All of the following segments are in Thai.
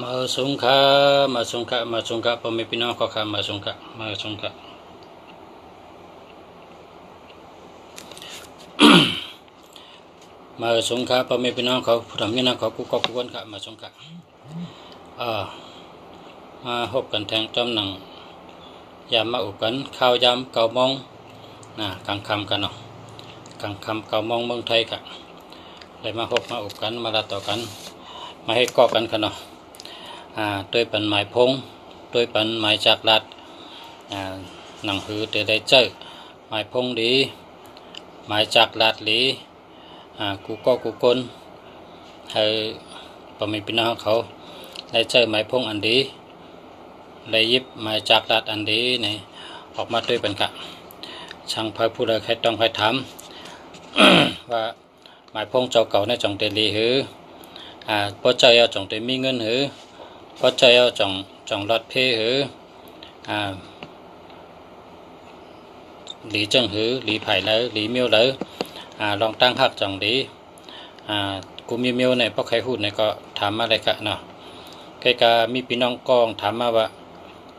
มาสงขะมาสงขะมาสงขะพ่อแม่พี่น้องขอข้ามาสงขะมาสงขะมาสงขะพ่อแม่พี่น้องเขาผู้ทำงานเขากุ๊กกุ๊กค่ะมาสงขะมาพบกันแทงจำหนังยามมาอุกันข้าวยามเก่ามองกลางคำกันเนาะกลางคำเก่ามองเมืองไทยค่ะเลยมาพบมาอุกันมาลาต่อกันมาให้กอกันกันเนาะโดยปันหมายพงโดยปันหมายจากรัดหนังหือเตได้เจอหมายพงดีหมายจากรัดหลีกูก็กูกลให้ปมีพี่น้องเขาได้เจอหมายพงอันดีได้ยิบหมายจากรัดอันดีนี่ออกมาด้วยปันกะช่างพายผู้ใดใครต้องใครถาม ว่าหมายพงเจ้าเก่าในจงเตลีหือพอใจเอาจงเตมีเงินหือพอใจเอาจงรถเพหือหลีจังหือหลีไผ่เลยหลีเมียวเลยลองตั้งหักจังดีกูมีเมียวในพวกใครพูดในก็ถามมาเลยกะเนาะใครกะมีพี่น้องกองถามมาว่า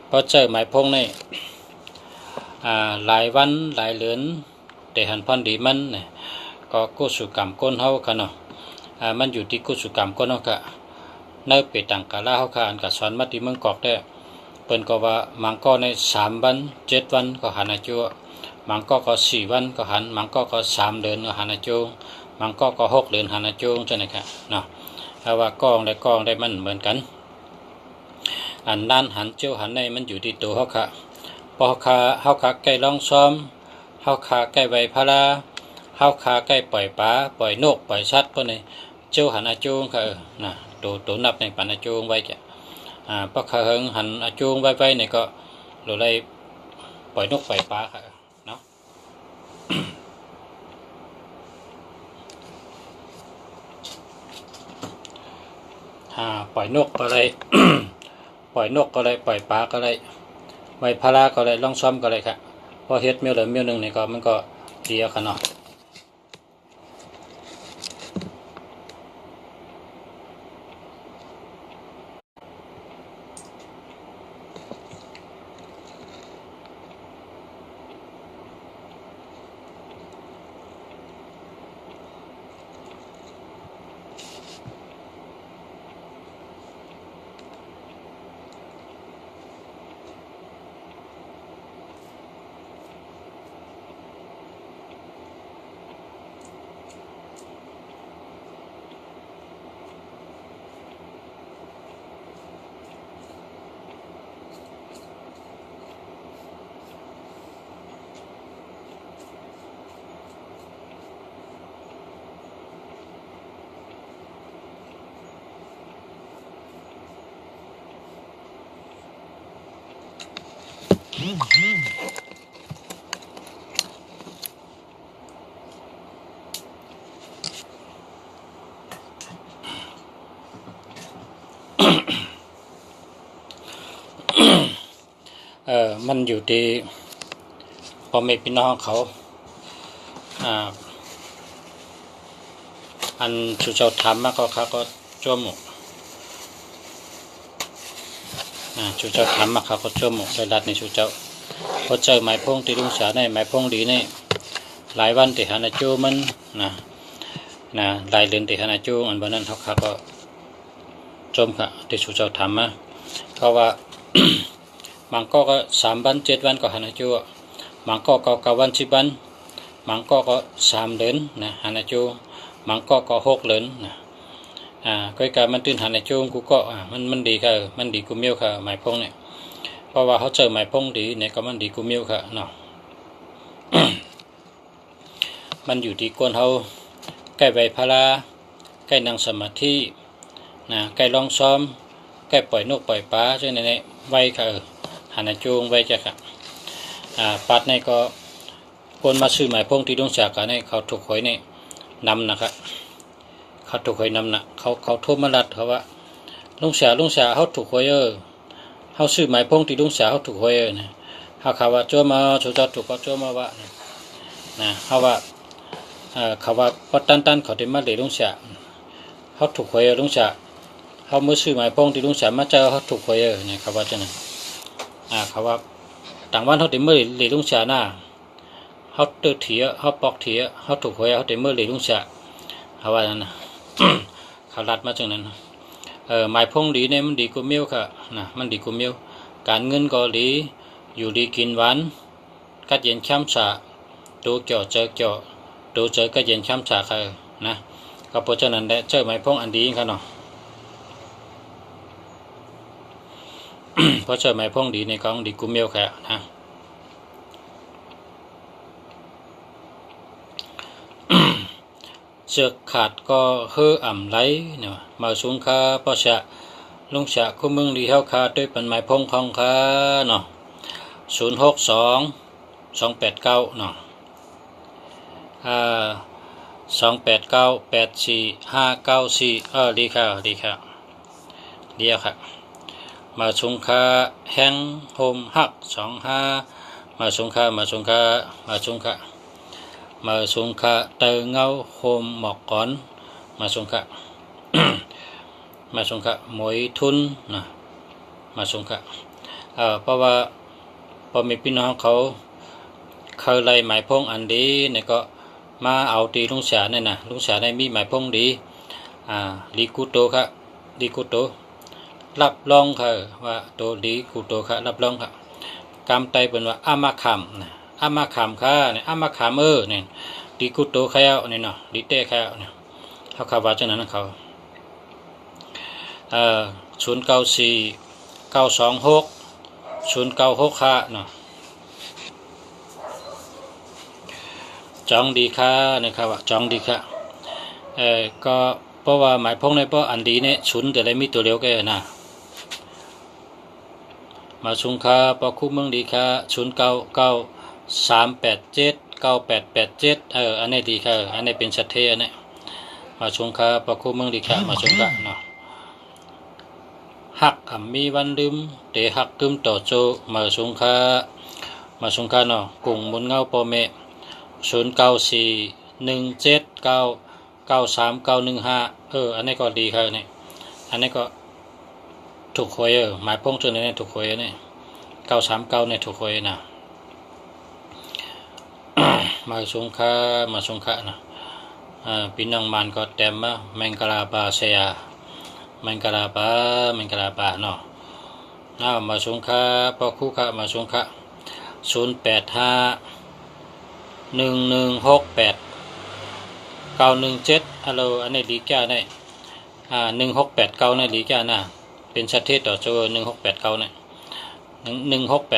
พอเจอหมายพงในหลายวันหลายเดือนแต่หันพันดีมันเนี่ยก็กุศลกรรมก้นเฮาค่ะเนาะมันอยู่ที่กุศลกรรมก้นเฮาค่ะเนื้อเป็ดต่างกะลาเฮาค่ะอันกะสอนมาที่เมืองกอกได้เปิ้นก็ว่ามังก็ใน3 วัน 7 วันก็หันอาจูมังก็4 วันก็หันมังก็3 เดือนก็หันอาจูมังก็6 เดือนหันอาจูจังได๋ค่ะเนาะถ้าว่ากองได้มันเหมือนกันอันนั้นหันเจียวหันในมันอยู่ที่ตัวเฮาค่ะพอเฮาค่ะใกล้ลองซ้อมเฮาค่ะใกล้ไว้พาราเฮาค่ะใกล้ปล่อยปลาปล่อยนกปล่อยสัตว์พวกนี้เจียวหันอาจูค่ะนะตัวนับในปันอาจูไว้แกพอขาเฮงหันอาจูงไว้เนี่ยก็หรือไรปล่อยนกปล่อยปลาค่ะเนาะ ปล่อยนกก็เลย ปล่อยนกก็เลยปล่อยปลาก็เลยไว้พาราก็เลยล่องซ้อมก็เลยค่ะพอเฮ็ดเมียวเหลือเมียวหนึ่งเนี่ยก็มันก็ดีเอาค่ะเนาะมันอยู่ที่พ่อแม่พี่น้องเขาอันชูเจ้าทำมาก็เขาก็จ้วมชูเจ้าทำมาเขาก็จ้วมได้รัดในชูเจ้าพอเจอหมายพงที่ลุงสาในหมายพงดีนี่หลายวันที่หันจูมันหลายเดือนที่หันจูอันวันนั้นเขาก็จมค่ะที่ชูเจ้าทำมาเพราะว่ามังก็3 วัน 7 วันก็หันจูมังก็9 วัน 10 วันมังก็3 เดือนหันจูมังก็6 เดือนก็การมันตื่นหันจูกูก็มันดีค่ะมันดีกูเมียวค่ะหมายพงเนี่ยเพราะว่าเขาเจอหมายพงดีเนี่ยก็มันดีกูเมียวค่ะเนาะ มันอยู่ที่ก้นเขาใกล้ใบพาราใกล้นั่งสมาธิใกล้ลองซ้อมใกล้ปล่อยนกปล่อยปลาใช่ไหมเนี่ยไว้ค่ะหันจูงไว้จ้ะค่ะปัดในก็คนมาซื้อหมายพงที่ดวงจากกันในเขาถูกหวยในนำนะครับเขาถูกหวยนำเขาโทรมาลัดเขาว่าลุงเสียเขาถูกหวยเขาซื้อหมายพงที่ลุงเสียเขาถูกหวยนะเขาว่าจ้วมาชูเจ้าถูกก็จ้วมาว่าเขาว่าเขาว่าพอตันเขาได้มาเลยลุงเสียเขาถูกหวยลุงเสีย เขาเมื่อซื้อหมายพงที่ลุงเสียมาเจอเขาถูกหวยเนี่ยเขาว่าจังนั้นเขาว่าต่างวันเขาติเมื่อหลีลุงเสียหน้าเขาเตือเถียเขาปอกเถียเขาถูกหวยเขาติเมื่อหลีลุงเสียเขาว่านั้นนะ เขารัดมาจังนั้นหมายพงดีเนี่ยมันดีกว่าเมียวค่ะนะมันดีกว่าเมียวการเงินก็ดีอยู่ดีกินหวานกัดเย็นช้ำฉาดูเกี่ยวเจอเกี่ยวดูเจอกัดเย็นช้ำฉาค่ะนะก็เพราะฉะนั้นได้เจอหมายพงอันดีค่ะเนาะ เพราะเจอหมายพงดีในกองดีกว่าเมียวค่ะนะเชือกขาดก็เฮืออ่ำไหลเนี่ยมาสูงค่าป้อชะลุงชะคู่มึงดีเท่าคาด้วยเป็นหมายพงของค่าเนาะ062-289เนาะ289-84594ดีค่ะดีค่ะเดียวค่ะมาสูงค่าแห้งโฮมฮัก25มาสูงค่ามาสูงค่ามาสูงค่ามาสูงค่าเตอเงาโฮมหมอกก่อนมาสูงค่า มาสูงค่าหมวยทุนนะมาสูงค่าเพราะว่าพอมีพี่น้องเขาเคยไล่หมายพงอันดีเนี่ยก็มาเอาตีลุงเสียเนี่ยนะลุงเสียได้มีหมายพงดีลีกูโตค่ะลีกูโตรับรองค่ะว่าโตลีกูโตค่ะรับรองค่ะกำไตเป็นว่าอามาคำนะอามาคำค่ะเนี่ยอามาคำเนี่ยลีกูโตเขาเนี่ยเนาะลีเต้เขาเนี่ยเขาข่าวว่าจังนั้นเขา094-926-096ค่ะเนาะจองดีค่ะนะครับว่าจองดีค่ะก็เพราะว่าหมายพงในเพราะอันดีเนี่ยชุนแต่ไรมีตัวเร็วแกนะมาชุงค่าปอคู่เมืองดีค่ะ099-387-9887อันนี้ดีค่ะอันนี้เป็นชัดเทนเนี่ยมาชุงค่าปอคู่เมืองดีค่ะมาชุงค่าเนาะหักมีวันลืมเตะหักกึมต่อโจมาชุงค่าเนาะกลุ่มมุนเงาปอเม094-179-93915อันนี้ก็ดีครับเนี่ยอันนี้ก็ถูกหวยหมายพงตัวนี้ถูกหวยเนี่ย939เนี่ยถูกหวยนะมาสงค่านะพี่น้องมันก็เต็มมาแมงกะลาบาเซียแมงกะลาบาเนาะมาสงค่าพอคู่ค่ะมาสงค่า085-1168-917ฮัลโหลอันนี้ดีแก่ได้1689เนี่ยดีแก่นะเป็นชัดเทศต่อโจ1689เนี่ย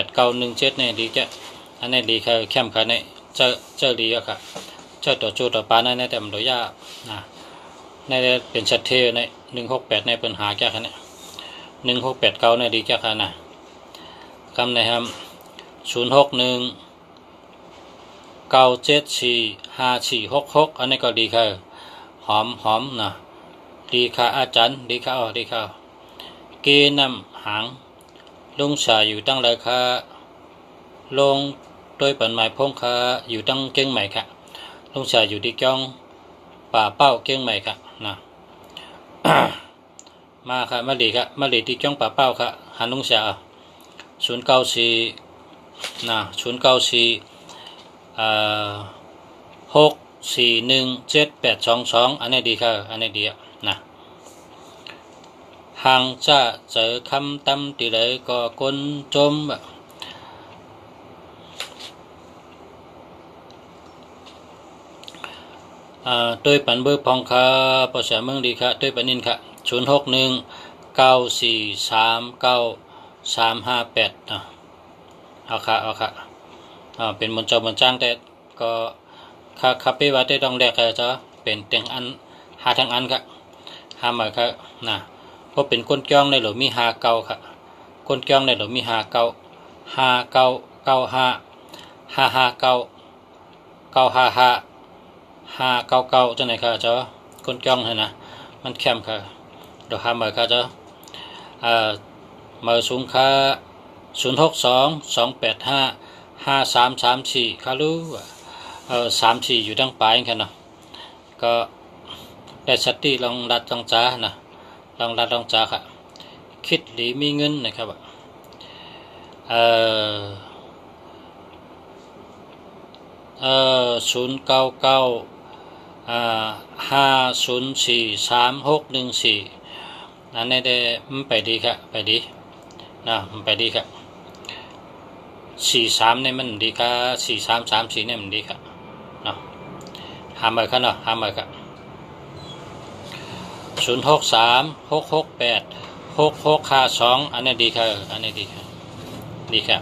168917เนี่ยดีแก่อันนี้ดีค่ะเข้มค่ะเนี่ยเจอดีอะค่ะเจอต่อโจต่อปานั่นแต่มันโดยยากนะนี่เป็นชัดเทศเนี่ย168เนี่ยเป็นหาแก่ค่ะเนี่ย1689เนี่ยดีแก่ค่ะนะคำไหนครับ061-974-5466อันนี้ก็ดีค่ะหอมนะดีค่ะอาจารย์ดีค่ะดีค่ะเกนำหางลงชาอยู่ตั้งเลยค่ะลงโดยปันหมายพงค่ะอยู่ตั้งเก่งใหม่ค่ะลงชาอยู่ที่จ้องป่าเป้าเก่งใหม่ค่ะนะ มาค่ะมาลีค่ะมาลีที่จ้องป่าเป้าค่ะหันลงชา094นะ094-641-7822อันนี้ดีค่ะอันนี้ดีนะหางจะเจอคำตำตีเลยก็ก้นจมด้วยปันเบอร์พองค่ะภาษาเมืองดีค่ะด้วยปันนินค่ะ061-9439358นะเอาค่ะเป็นมนจ้างแต่ก็คาเป้ว่าได้ต้องแลกกันจ้ะเป็นเตียงอันหาทางอันค่ะหามาค่ะนะเพราะเป็นก้นจ้องในหรือมีหาเก่าค่ะก้นจ้องในหรือมีหาเก่า599555555จังไหนค่ะจ้ะก้นจ้องนะมันแคมค่ะเดี๋ยวหามาค่ะจ้ะมาสูงค่ะ062-285-5334ค่ะรู้34อยู่ตั้งปลายกันเนาะก็ได้ชัดที่ลองรัดจังจ้านะ ลองรัดลองจาค่ะคิดหรือมีเงินนะครับ099504361 อันนี้ได้มันไปดีค่ะไปดีนะมันไปดีค่ะ43เนี่ยมันดีค่ะ4334เนี่ยมันดีค่ะเนาะหาเมื่อค่ะเนาะหาเมื่อค่ะ0636686652อันนี้ดีค่ะอันนี้ดีค่ะดีค่ะ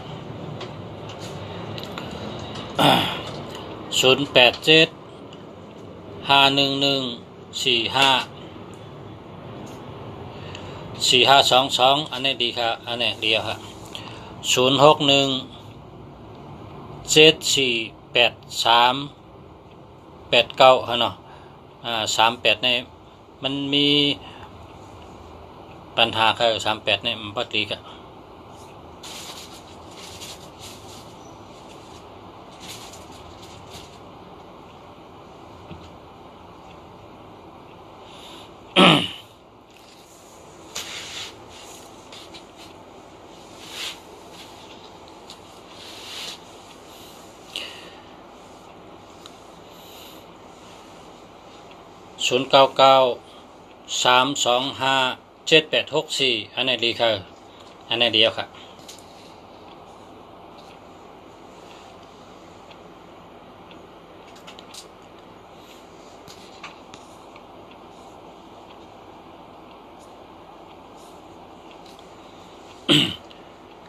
08751145422อันนี้ดีค่ะอันนี้เดียวค่ะ061748389ฮะเนาะ38เนี่ยมันมีปัญหาค่ะ38เนี่ยมันบ่ดีค่ะ0993257864อันนี้ดีค่ะอันนี้เดียวค่ะ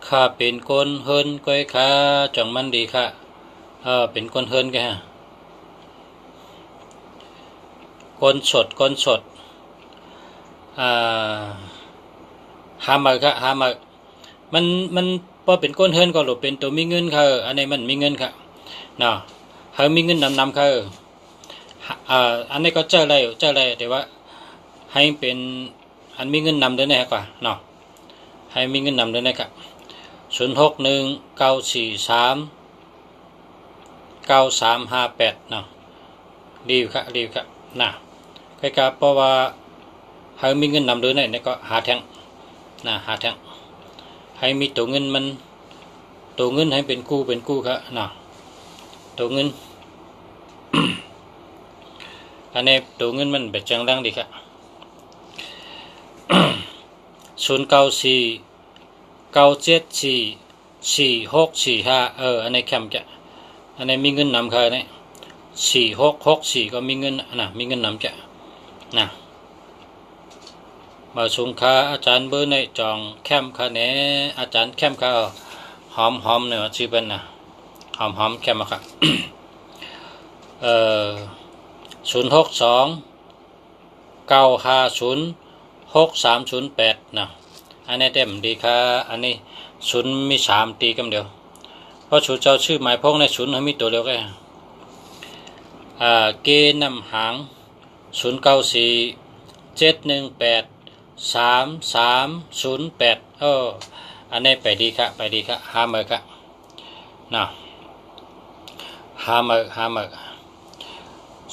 ข้าเป็นคนเฮิรนก้อยขาจังมันดีค่ะเป็นคนเฮิรนแกคนสดหามาค่ะหามามันพอเป็นก้นเฮิรนก็หลบเป็นตัวมีเงินค่ะอันนี้มันมีเงินค่ะเนาะเขามีเงินนำค่ะอันนี้ก็เจออะไรแต่ว่าให้เป็นอันมีเงินนำด้วยนะครับเนาะให้มีเงินนำด้วยนะครับ0619439358เนาะดีค่ะนะใกล้ๆเพราะว่าให้มีเงินนำด้วยเนี่ยก็หาแทงนะหาแทงให้มีตัวเงินมันตัวเงินให้เป็นกู้ครับนะตัวเงิน อันนี้ตัวเงินมันแบบจังดังดีครับ0949744645อันนี้แคมจะอันนี้มีเงินนำค่ะเนี่ย4664ก็มีเงินนะมีเงินนำจะนะมาส่งค่าอาจารย์เบอร์ในจองแคมค่ะเนี่ยอาจารย์แคมค่ะหอมเนี่ยชื่อเป็นนะหอมแคมค่ะ06295063008นะอันนี้เต็มดีค่ะอันนี้0มี3ตีกันเดียวเพราะเจ้าชื่อหมายพงใน0ให้มีตัวเดียวกันเกณฑ์นำหาง0947183308อันนี้ไปดีค่ะหาเมื่อค่ะนะหาเมื่อ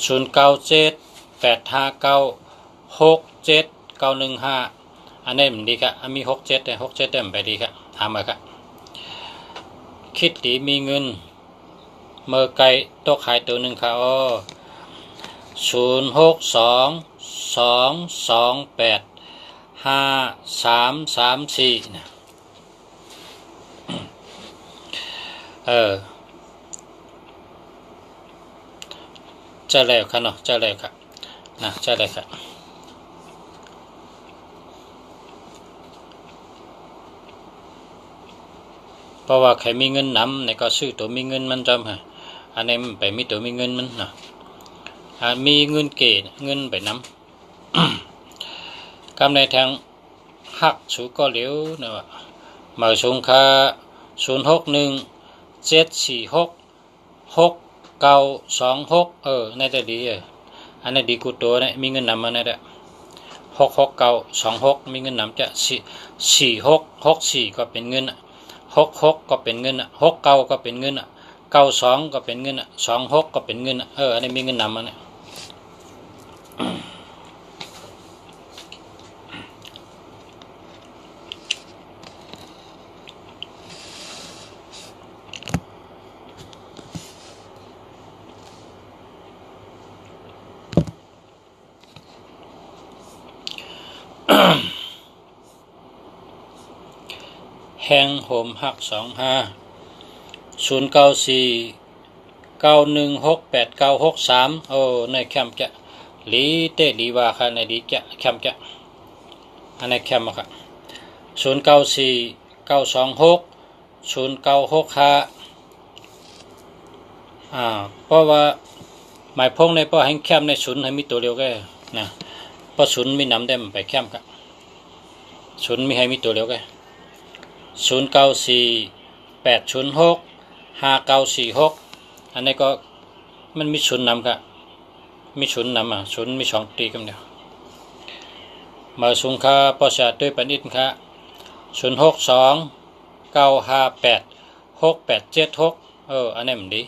0978596791อันนี้มันดีค่ะมี67แต่67เต็มไปดีค่ะหาเมื่อค่ะคิดดีมีเงินเมื่อไก่ตกขายตัวหนึ่งค่ะ0622285334นะจะแล้วค่ะเนาะจะแล้วค่ะนะจะแล้วค่ะเพราะว่าใครมีเงินนำในก็ซื้อตัวมีเงินมันจำค่ะอันนี้มันไปมีตัวมีเงินมันนะมีเงินเกณฑ์เงินไปนำกำในทางหักสูก็เหลียวนะว่ามาชงค่า0617466926ในแต่ดีอันนี้ดีกูตัวเนี่ยมีเงินนำมาเนี่ย66926มีเงินนำจะ4664ก็เป็นเงิน66ก็เป็นเงิน69ก็เป็นเงิน92ก็เป็นเงิน26ก็เป็นเงินอันนี้มีเงินนำมาเนี่ย แห้งโหมหัก0949168963ในแคมจะลีเตลีว่าค่ะในดีจะแคมจะอันในแคมค่ะ0949260965เพราะว่าหมายพงในป้อแห่งแคมในศูนย์ให้มีตัวเร็วก็นะเพราะศูนย์มีน้ำเต็มไปแคมกันศูนย์มีให้มีตัวเร็วก็0948065946อันนี้ก็มันมีศูนย์นำกันมีศูนย์นำศูนย์มี2ตีกันเดียวมาสุงค่าปอชาด้วยปนิดค่ะ0629586876อันนี้มันดี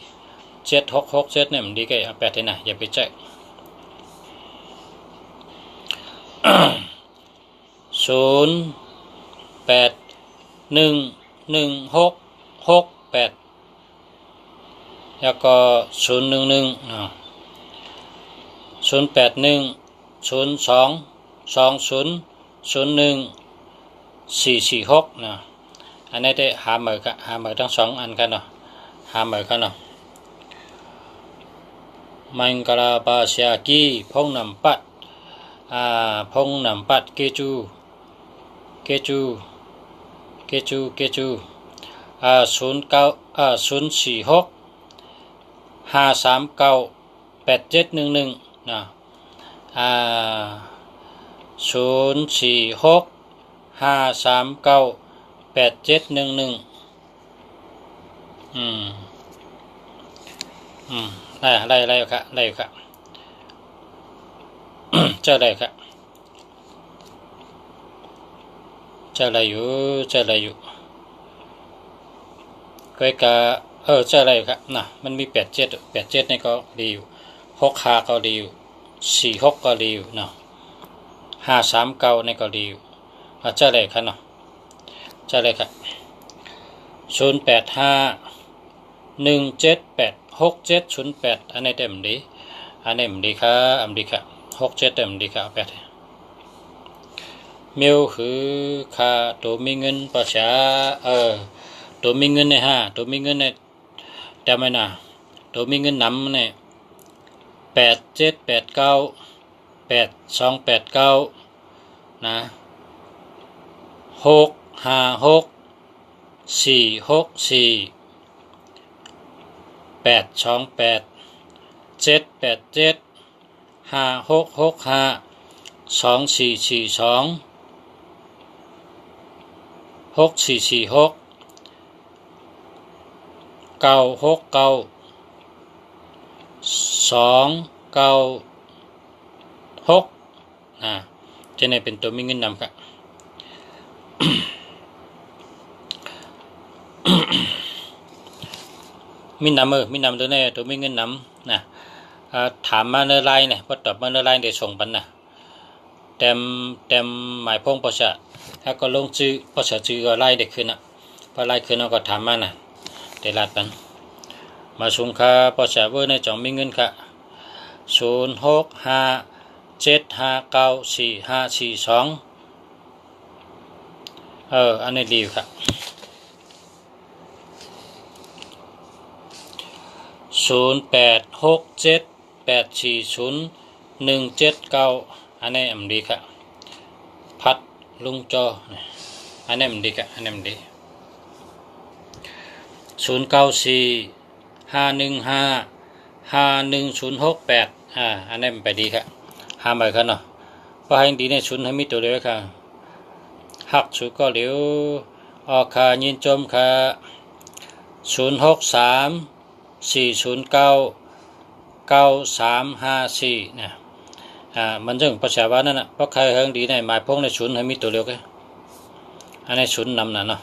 7667เนี่ยมันดีก็8ที่นะอย่าไปใจ08116668แล้วก็011 081022014446นะอันนี้ได้หาเหมือทั้ง2อันกันเนาะหาเหมือกันเนาะมังกรบาชากีพงนำปัดพงนำปัดเกจู04653987711นะ04653987711ไล่ครับไล่ครับเจออะไรครับเจออะไรอยู่ก็กะเจออะไรครับนะมันมี87นี่ก็ดีอยู่65ก็ดีอยู่46ก็ดีอยู่เนาะ539นี่ก็ดีอยู่เจออะไรครับเนาะเจออะไรครับ0851786708อันนี้เต็มดีครับ67เต็มดีครับ8มิวคือค่าตัวมีเงินประชาตัวมีเงินในตัวมีเงินในแต่ไม่น่ะตัวมีเงินนำเนี่ย87898289นะ656464 86524426 จะในเป็นตัวมีเงินนำครับ มีนำตัวนี้ตัวมีเงินนำนะถามมาในไลน์เนี่ยพอตอบมาในไลน์ได้ส่งปันนะเต็มหมายพงประชาถ้าก็ลงชื่อประชาชื่อก็ไล่ได้ขึ้นพอไล่ขึ้นเราก็ถามมานะได้ลาดปันมาสุงค่าประชาเวอร์ในจ่องมีเงินค่ะ0657594542อันนี้ดีค่ะ0867840179อันนี้ดีค่ะพัดลุงจออันนี้ดีค่ะอันนี้ดี0945151068อันนี้ไปดีค่ะหาใหม่ค่ะเนาะเพราะให้ดีในชุนให้มีตัวเดียวค่ะหักชุดก็เหลียวออกค่ะยินจมค่ะ0634099354นะมันจึงประชาว่านั่นเพราะใครเฮงดีในหมายพงในชุนให้มีตัวเดียวกันอันนี้ชุนนำน่ะเนาะ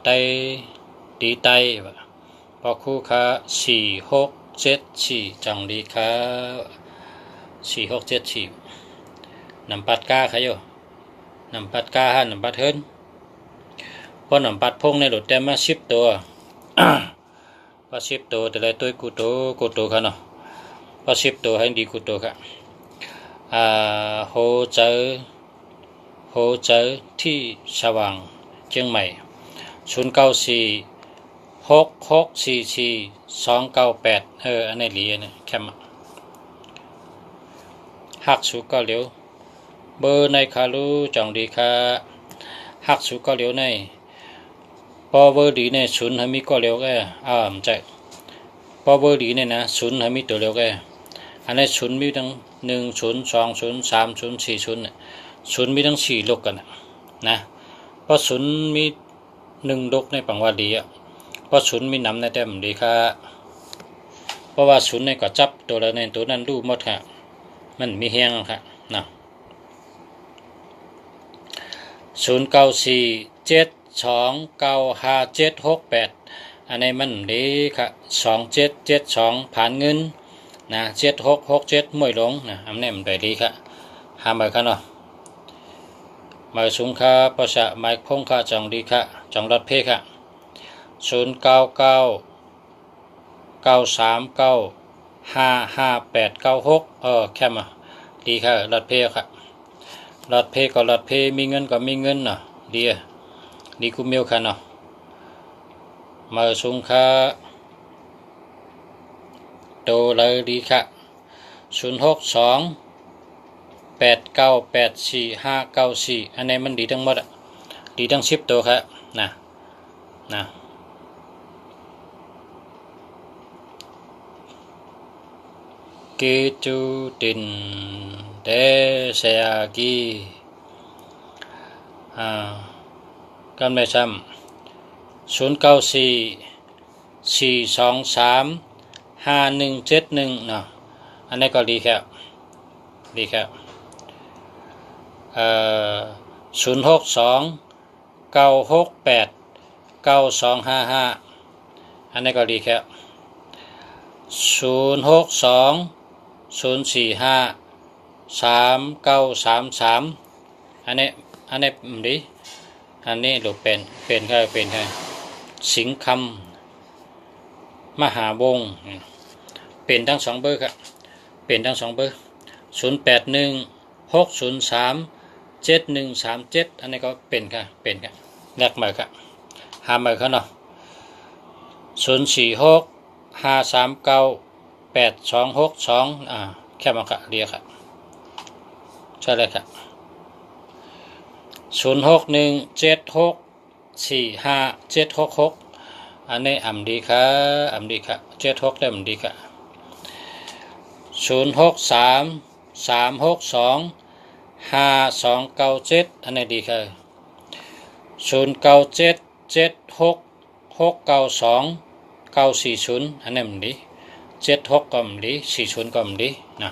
ไตดีไตพอคู่ค่ะ4674จังดีค่ะ4674นำปัดก้าค่ะโยนำปัดก้านำปัดเฮินพอนำปัดพงในหลุดแต่มา10 ตัวพอ10 ตัวแต่ละตัวกูโตค่ะเนาะ ก็10ตัวให้ดีกูตัวครับโฮเจอที่สว่างเชียงใหม่0946644298อันนี้หลีนะแคมหักสุก็เหลียวเบอร์ในคารูจองดีค่ะหักสุก็เหลียวในพอเบอร์ดีในศูนย์ให้มีก็เหลียวแกไม่ใช่พอเบอร์ดีเนี่ยนะศูนย์ให้มีตัวเหลียวแกอันนี้ศูนย์มีทั้ง10203040ศูนย์มีทั้ง4ลูกกันนะเพราะศูนย์มี1ลูกในปังว่าดีอ่ะเพราะศูนย์มีนำในเต็มดีค่ะเพราะว่าศูนย์ในก็จับตัวแล้วในตัวนั้นดูหมดค่ะมันมีเฮียงค่ะนะ0947295768อันนี้มันดีค่ะ2772ผ่านเงินนะ7667มวยลงนะอันนี้มันไปดีค่ะหามาค่ะเนาะมาสูงค่ะภาษาไม้พงค่ะจองดีค่ะจองรถเพค่ะ0999395896แค่มาดีค่ะรถเพค่ะรถเพก็รถเพมีเงินก็มีเงินเนาะดีกูเมียวค่ะเนาะมาสูงค่ะโตเลยดีค่ะ0628984594อันนี้มันดีทั้งหมดดีทั้ง10ตัวครับนะGitu tin desagiกันไม่ซ้ำ0944235171เนาะอันนี้ก็ดีครับ0629689255อันนี้ก็ดีครับ0620453933อันนี้ดีอันนี้หลุดเป็นค่ะสิงคำมหาวงเป็นทั้ง2เบอร์ครับเป็นทั้ง2เบอร์0816037137อันนี้ก็เป็นค่ะแลกมาครับหามาเขาเนาะ0465398262แค่มาค่ะเรียกค่ะใช่เลยครับ0617645766อันนี้ดีค่ะ76ได้ดีค่ะ0633625297อันนี้ดีค่ะ0977669240อันนี้มันดี76ก็มันดี40ก็มันดีนะ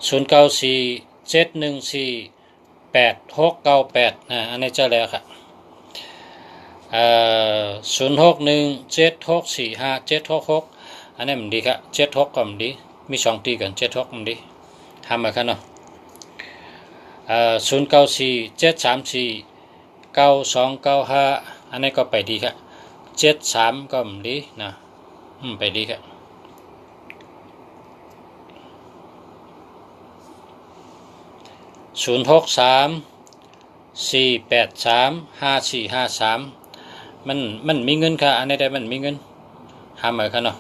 0947148698อันนี้เจอแล้วค่ะ0617645766อันนี้มันดีครับ76ก็มันดีมี2ตีกัน76มันดีทำมาครับเนาะ0947349295อันนี้ก็ไปดีครับ73ก็มันดีนะไปดีครับ0634835453มันมีเงินค่ะอันนี้ได้มันมีเงินหามาค่ะเนาะ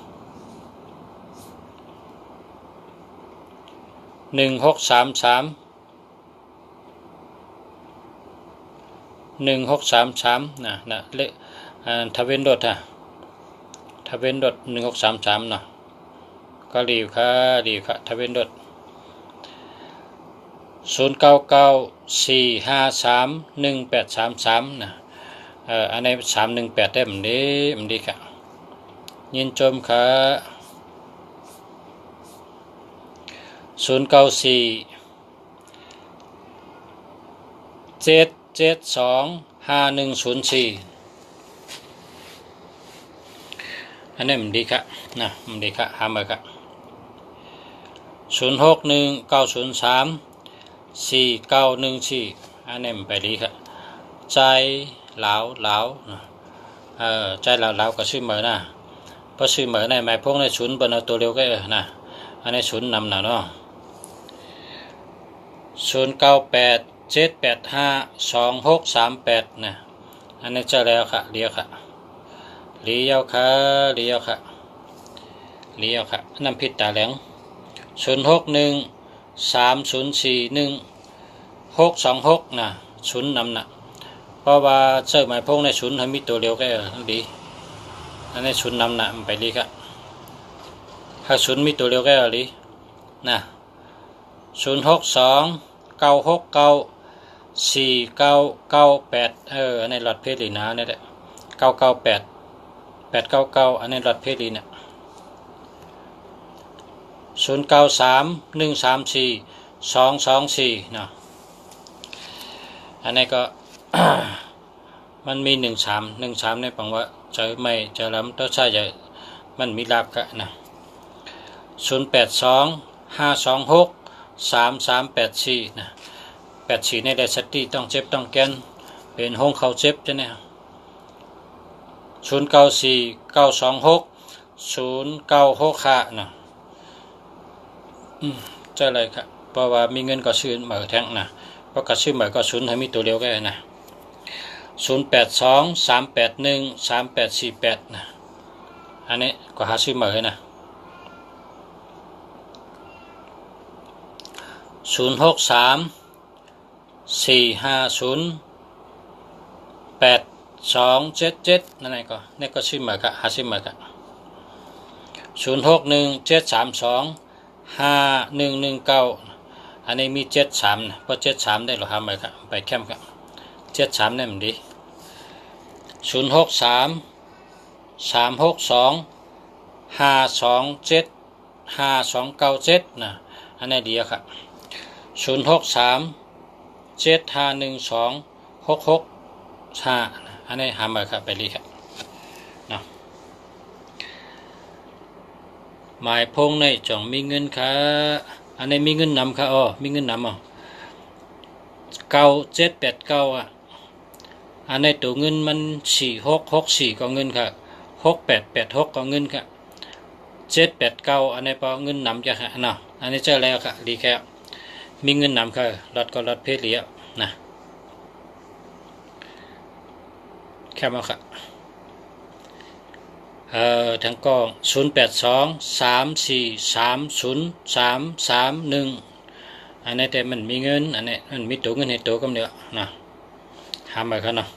1633นะเลขทะเบียนรถทะเบียนรถ1633เนาะก็ดีค่ะทะเบียนรถ0994531833นะอันนี้318ได้มันดีค่ะยินชมค่ะ0947725104อันนี้มันดีค่ะมันดีค่ะหามาค่ะ0619034914อันนี้มันไปดีค่ะใจเหลาใจเหลาก็ชื่อเหมือนนะ พอซื้อเหมือนในหมายพงในศูนย์บนเอาตัวเร็วก็นะอันนี้ศูนย์นำหนาเนาะ0987852638นะอันนี้จะแล้วค่ะเลี้ยวค่ะเลี้ยวค่ะเลี้ยวค่ะเลี้ยวค่ะน้ำพิษตาแหลง0613041626นะศูนย์นำนะเพราะว่าเสื้อหมายพงในศูนย์มีตัวเร็วก็ดีอันนี้ศูนย์นำนะมันไปดีครับถ้าศูนย์มีตัวเร็วก็ดีนะ0628969499อันนี้หลอดเพลีนะนี่แหละ998899อันนี้หลอดเพลีนะ0931342224นะอันนี้ก็ มันมี13ในปังว่าเจอไม่เจอแล้วต้องใช่จะมันมีลาบกะนะ0825263384นะ84ในได้สติต้องเจ็บต้องแกนเป็นห้องเขาเจ็บจะเนี่ย0949260965นะจะอะไรครับเพราะว่ามีเงินก็ซื้อเหมือแท่งนะเพราะก็ซื้อเหมือก็ศูนย์ให้มีตัวเดียวก็ได้นะ0823813848นะอันนี้ก็หาซื้อเหมือนะ0634508277นั่นไงก็นี่ก็ซื้อเหมือครับหาซื้อเหมือครับ0617325119อันนี้มี73นะเพราะ73ได้หรอครับเหมือครับไปแคมป์ครับ73นี่มันดี063362527527นะอันนี้ดีครับ0637512665อันนี้หามาครับไปรีครับนะหมายพงในจ่องมีเงินค่ะอันนี้มีเงินนำค่ะมีเงินนำ9789อันนี้ตัวเงินมัน4664ก็เงินค่ะ6886ก็เงินค่ะ789อันนี้พอเงินนำจะค่ะเนาะอันนี้เจอแล้วค่ะดีแค่มีเงินนำค่ะรถก็รถเพชรเหลียวนะแค่มาค่ะทั้งกอง0823430331อันนี้แต่มันมีเงินอันนี้มันมีตัวเงินให้ตัวก็เดียวนะหามาค่ะเนาะ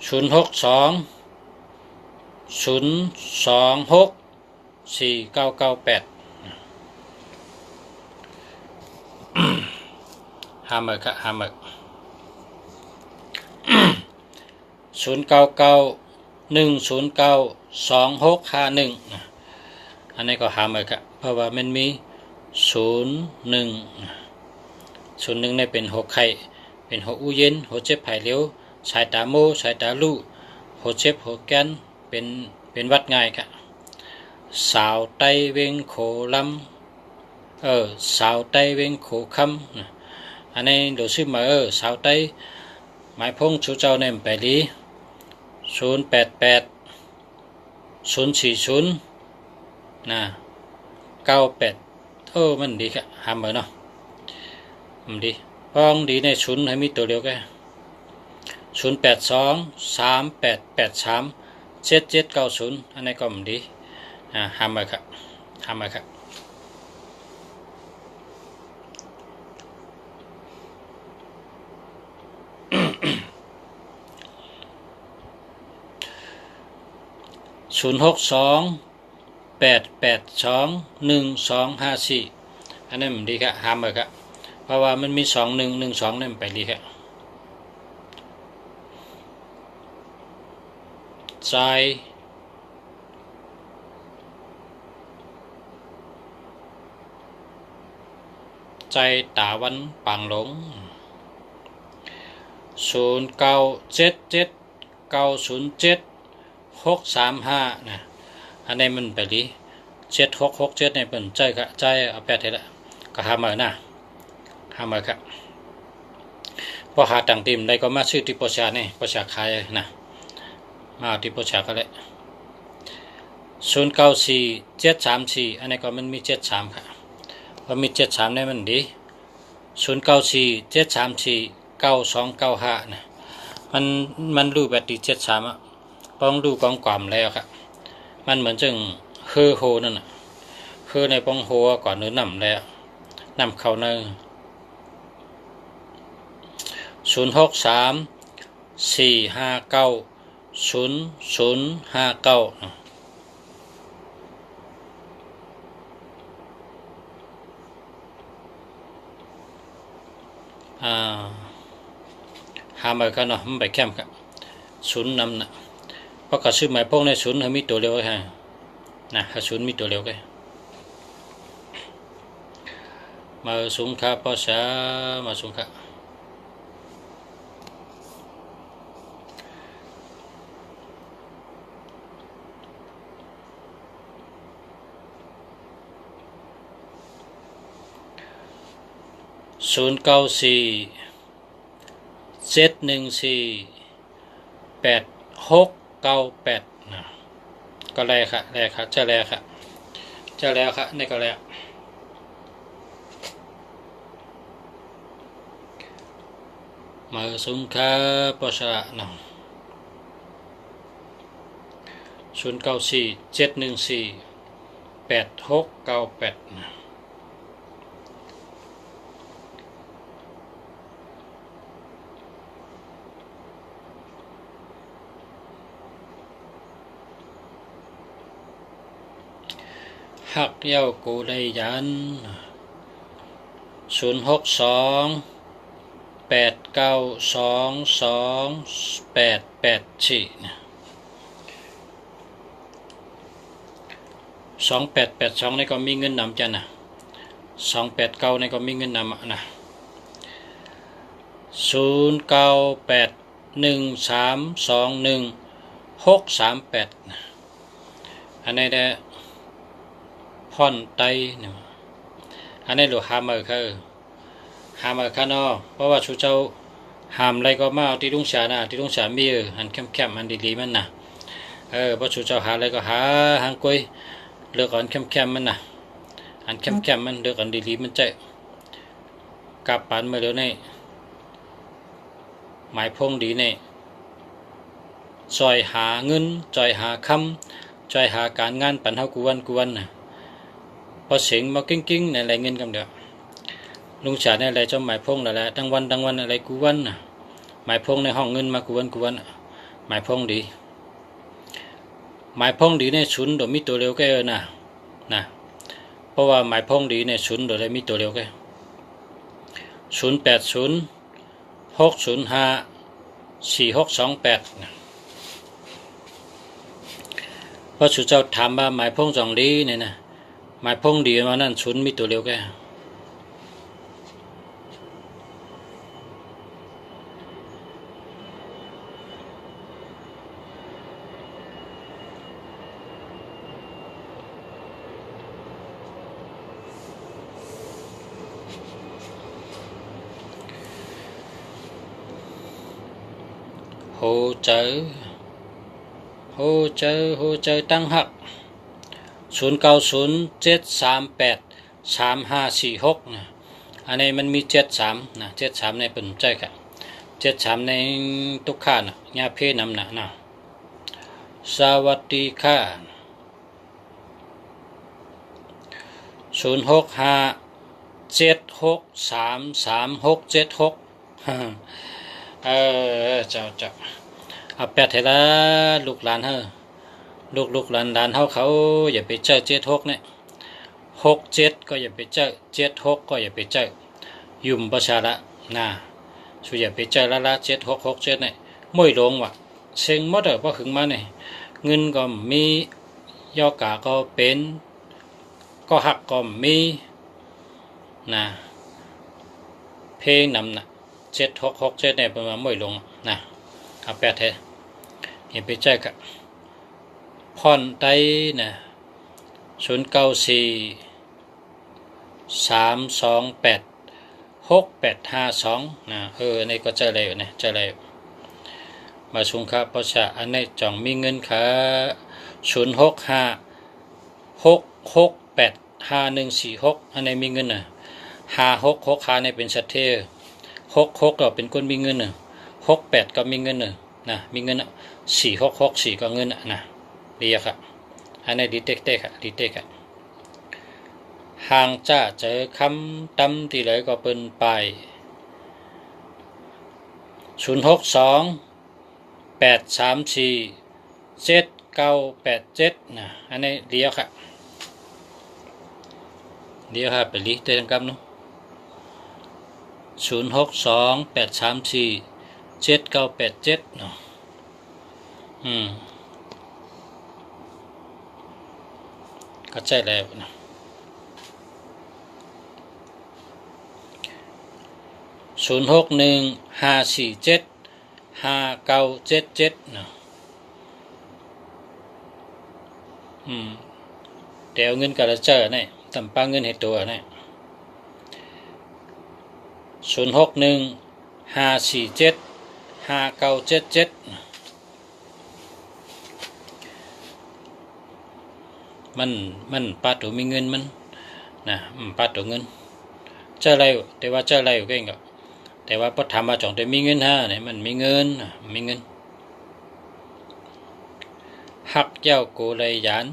0620264998หามาค่ะหามา0991092651อันนี้ก็หามาครับเพราะว่ามันมี01ในเป็นหัวไข่เป็นหัวอู้เย็นหัวเจ็บไผ่เลี้ยวสายตาโมสายตาลูหัวเจ็บหัวแกนเป็นวัดง่ายครับสาวไตเวงโขลำสาวไตเวงโขคำอันนี้โดยชื่อมาสาวไตหมายพงชูเจ้าเนี่ยไปลี088040นะ98มันดีครับหามเหมือนเนาะมันดีพ้องดีในศูนย์ให้มีตัวเดียวกัน0823883790อันนี้ก็มันดีหามเหมือนครับหามเหมือนครับ0628821254อันนี้มันดีครับหามเลยครับเพราะว่ามันมี2112นี่มันไปดีครับใจตาวันปางหลง0977907635นะอันนี้มันไปดี7667ในเป็นใจครับใจเอาแปดเท่าละก็หามานะหามาครับพอหาต่างติมได้ก็มาซื้อที่ประชาเนี่ยประชาขายนะ มาที่โปรชาก็เลย094734อันนี้ก็มันมี73ค่ะพอมี73เนี่ยมันดี0947349295นะมันรูปแบบที่73อ่ะป้องดูกองความแล้วค่ะมันเหมือนจึงโฮนั่นน่ะในป้องโฮก่อนหรือนำแล้วนำเข้าใน0634590059หามากันเนาะมันไปแคมป์กับศูนย์นำนะเพราะกระซื้อหมายพวกในศูนย์เขามีตัวเร็วไงนะศูนย์มีตัวเร็วไงมาสูงค่าภาษามาสูงค่า0947148698นะก็แลค่ะจะแลค่ะนี่ก็แล้วมาสูงค่าภาษาเนาะ0947148698นะหักเย้ากูได้ยัน0628922884 2882นี่ก็มีเงินนำจ้ะนะ289นี่ก็มีเงินนำนะ0981321638อันนี้ได้พ่อนไตเนี่ยอันนี้หลวงหามเคือหามค่ะเนาะเพราะว่าชูเจ้าหามอะไรก็มาที่ลุงฉานะที่ลุงฉามีหันเข้มๆอันดีๆมันนะเพราะชูเจ้าหาอะไรก็หาหางกุยเลือกอันเข้มๆมันนะอันเข้มๆมันเลือกอันดีๆมันใจกับปันมาแล้วนี่หมายพงดีนี่จอยหาเงินจอยหาคำจอยหาการงานปันเฮากวนนะพอเสียงมากิ้งในอะไรเงินกันเดียวลุงฉาในอะไรเจ้าหมายพงอะไรทั้งวันอะไรกวนนะหมายพงในห้องเงินมากวนหมายพงดีหมายพงดีในศูนย์โดยมีตัวเร็วแก่นะเพราะว่าหมายพงดีในศูนย์โดยมีตัวเร็วแก่0806054628เพราะสุเจ้าถามว่าหมายพงจองดีเนี่ยนะหมายพงดีมานั่นศูนย์มีตัวเร็วแก่โหเจอตั้งหัก0907383546นะอันนี้มันมี73นะ73ในเป็นใจค่ะ73ในทุกข้านะญาเพนำนะสวัสดีค่ะ0657633676เจ้าเอาแปดเถละลูกหลานเฮาลูกหลานเฮาเขาอย่าไปเจอ76เนี่ย67ก็อย่าไปเจอ76ก็อย่าไปเจอยุ่มประชาละนะสุอย่าไปเจอละ7667เนี่ยม่วยลงว่ะเซ็งหมดเด้อบ่ขึงมาเนี่ยเงินก็มียอกาก็เป็นก็หักก็มีนะเพลงนำนะ7667เนี่ยประมาณม่วยลงนะเอาแปดเถอะอย่าไปเจอกับพ่อนไตนะ0943286852นะในก็เจอเลยนะเจอเลยม มาชุงค่ะเพราะฉะอันนี้จ่องมีเงินค่ะ0656685146อันนี้มีเงินน่ะ566ค่ะในเป็นชัดเท66ก็เป็นคนมีเงินน่ะ68ก็มีเงินน่ะนะมีเงินน่ะ4664ก็เงินน่ะนะดีอะค่ะอันนี้ดีเต็กๆค่ะดีเต็กค่ะห่างจะเจอคำตำที่เลยก็เป็นไป0628347987นะอันนี้เดียวค่ะเดียวค่ะไปลิเตือนกันเนาะ0628347987เนาะก็ใช่แล้วนะ0615475977นะเดี๋ยวเงินกับเราเจอเนี่ยตำปังเงินให้ตัวเนี่ย0615475977มันป้าตัวมีเงินมันนะป้าตัวเงินเจออะไรแต่ว่าเจออะไรอยู่ก็เองก็แต่ว่าพอถามมาจ่องแต่มีเงินฮะเนี่ยมันมีเงินมีเงินหักเจ้ากูเลยยาน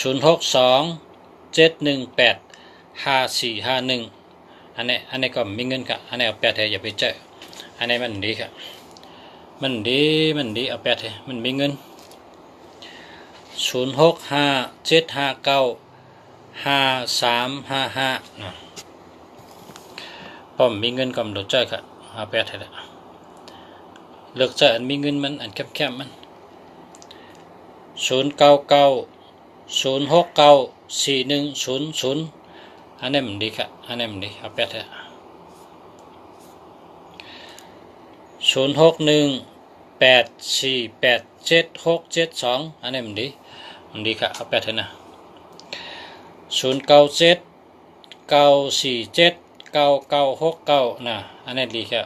0627185451อันนี้ก็มีเงินค่ะอันนี้เอาแปดเถอะอย่าไปเจออันนี้มันดีค่ะมันดีเอาแปดเถอะมันมีเงิน0657595355นะผมมีเงินกำหนดเจอค่ะเอาแปดเถอะเลือกเจออันมีเงินมันอันแคบๆมัน0990694100อันนี้มันดีค่ะอันนี้มันดีเอาแปดเถอะ0618487672อันนี้มันดีค่ะเอาแปดเถอะนะ0979479969นะอันนี้ดีค่ะ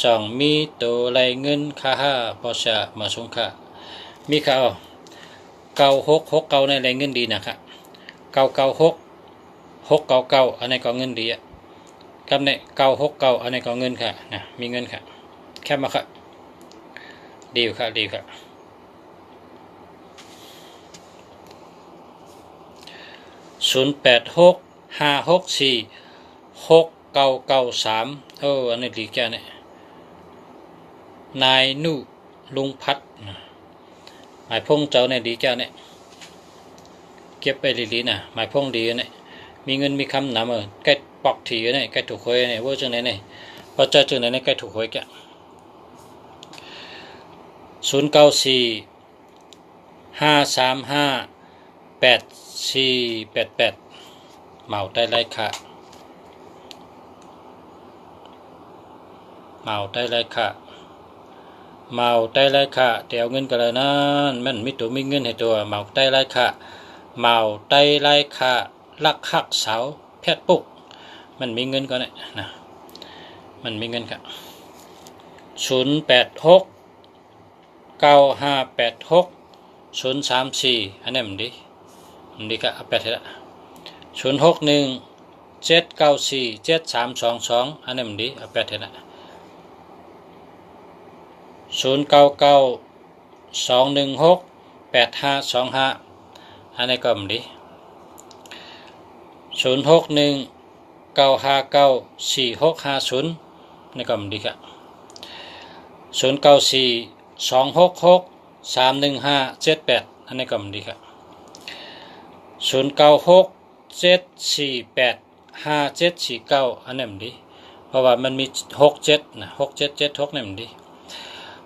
จ่องมีตัวไรเงินค่าพอจะมาชงค่ะมีค่ะ9669ในไรเงินดีนะคะ996699อันนี้ก็เงินดีอ่ะกับเนี่ย969อันนี้ก็เงินค่ะนะมีเงินค่ะแค่มาค่ะดีค่ะ0865646993อันนี้ดีแก่เนี่ยนายนุลุงพัดหมายพงเจ้าเนี่ยดีแก่เนี่ยเก็บไปดีๆนะหมายพงดีเนี่ยมีเงินมีคำหนาใกล้ปอกถี่เนี่ยใกล้ถูกหวยเนี่ยว่าจังไหนเนี่ยพอเจอจังไหนเนี่ยใกล้ถูกหวยแก0945358488เหมาได้ไรค่ะเมาได้ไรค่ะเดี๋ยวเงินกันเลยนั่นมันมีตัวมีเงินให้ตัวเมาได้ไรค่ะเมาได้ไรค่ะลักหักเสาแพทย์ปุกมันมีเงินก็เนี่ยนะมันมีเงินค่ะ0869586034อันนี้มันดีค่ะเอาแปดละ0617947322อันนี้มันดีเอาแปดละ0992168525อันนี้ก็มันดี0619594650นี่ก็มันดีครับ0942663157อันนี้ก็มันดีครับ0967485749อันนี้มันดีเพราะว่ามันมี67นะ6776นี่มันดี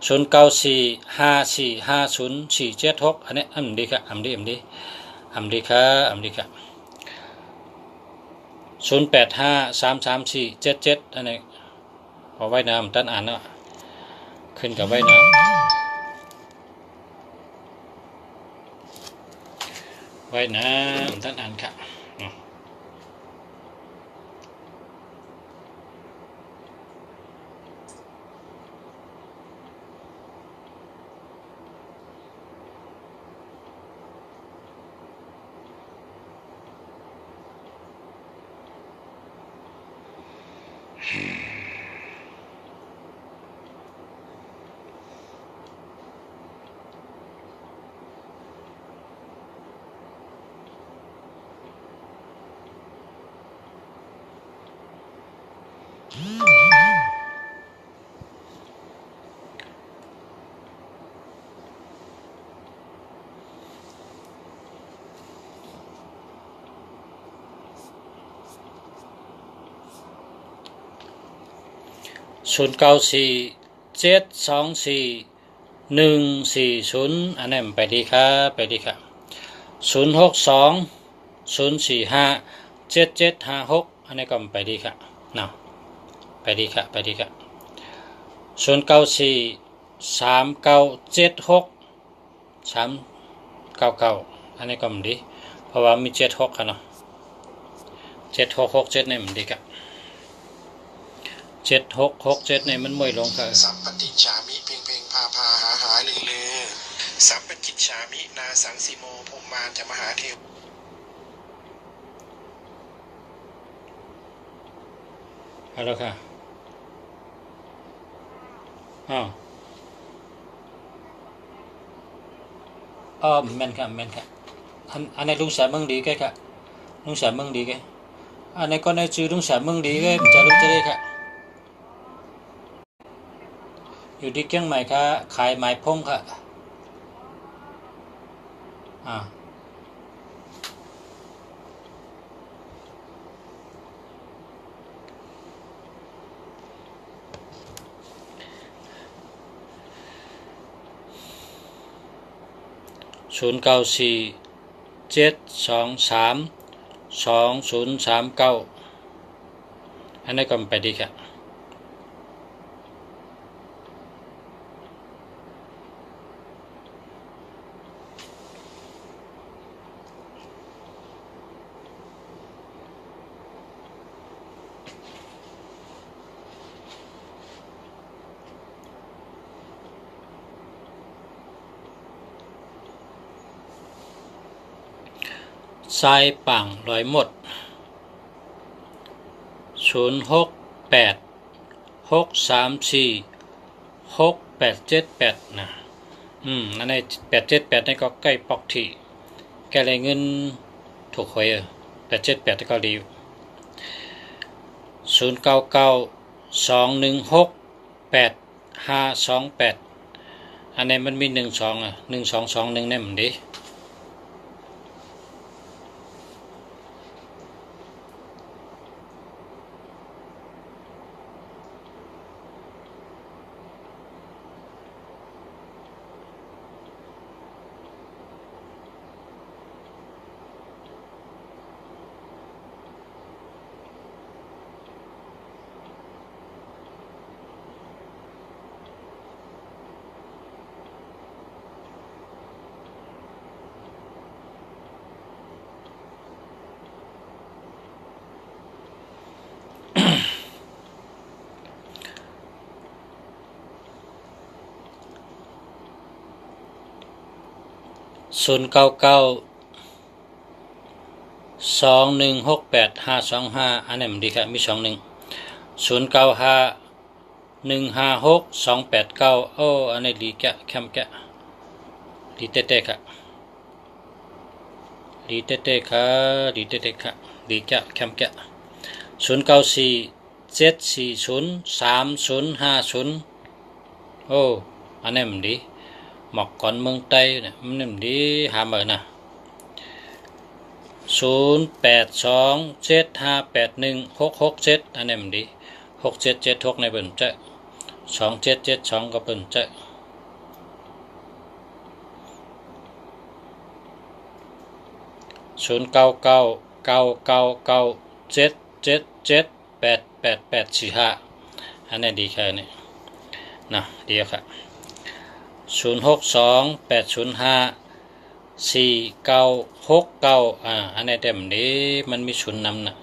0945450476อันนี้อันดีครับอันดีครับ08533477อันนี้พอไว้น้ำตั้นอ่านเนาะขึ้นกับไว้น้ำตั้นอ่านค่ะ 094724 140อันนั้นไปดีครับไปดีครับ0620457756อันนี้ก็ไปดีครับเนาะไปดีครับไปดีครับ0943976399อันนี้ก็มันดีเพราะว่ามี76ครับเนาะ7667นี่มันดีครับ7667นี่มันมวยลงครับสัมปติฉามิเพ่งเพ่งพาพาหาหาลือลือสัมปติฉามินาสังสิโมภูมานจะมหาเทวเอาแล้วค่ะแม่นครับแม่นครับอันนี้ลุงแสบเมืองดีแกครับลุงแสบเมืองดีแกอันนี้ก็ในชื่อลุงแสบเมืองดีแกจะลุงจะได้ค่ะอยู่ที่เชียงใหม่ค่ะขายไม้พงค่ะ0947232039อันนี้ก็ไปดีครับทรายป่างลอยหมด0686346878นะอันนี้878นี่ก็ใกล้ปอกที่แกเลยเงินถูกหวย878นี่ก็ดี0992168528อันนี้มันมี121221นี่มันดี0992168525อันนี้มันดีครับมี210951562899อันนี้ดีแกะแคมแกะดีเต้ๆครับดีเต้ๆครับดีเต้ๆครับดีแกะแคมแกะ0947403050อันนี้มันดีหมอกก่อนเมืองไต้เนี่ยมันดีหาเมื่อนะ0827581667อันนี้มันดี6776ในเบิ่นเจ๊2772ก็เบิ่นเจ๊099997778845อันนี้ดีแค่นี้นะดีครับ0628054969อันนี้เต็มดีมันมีศูนย์นำนะ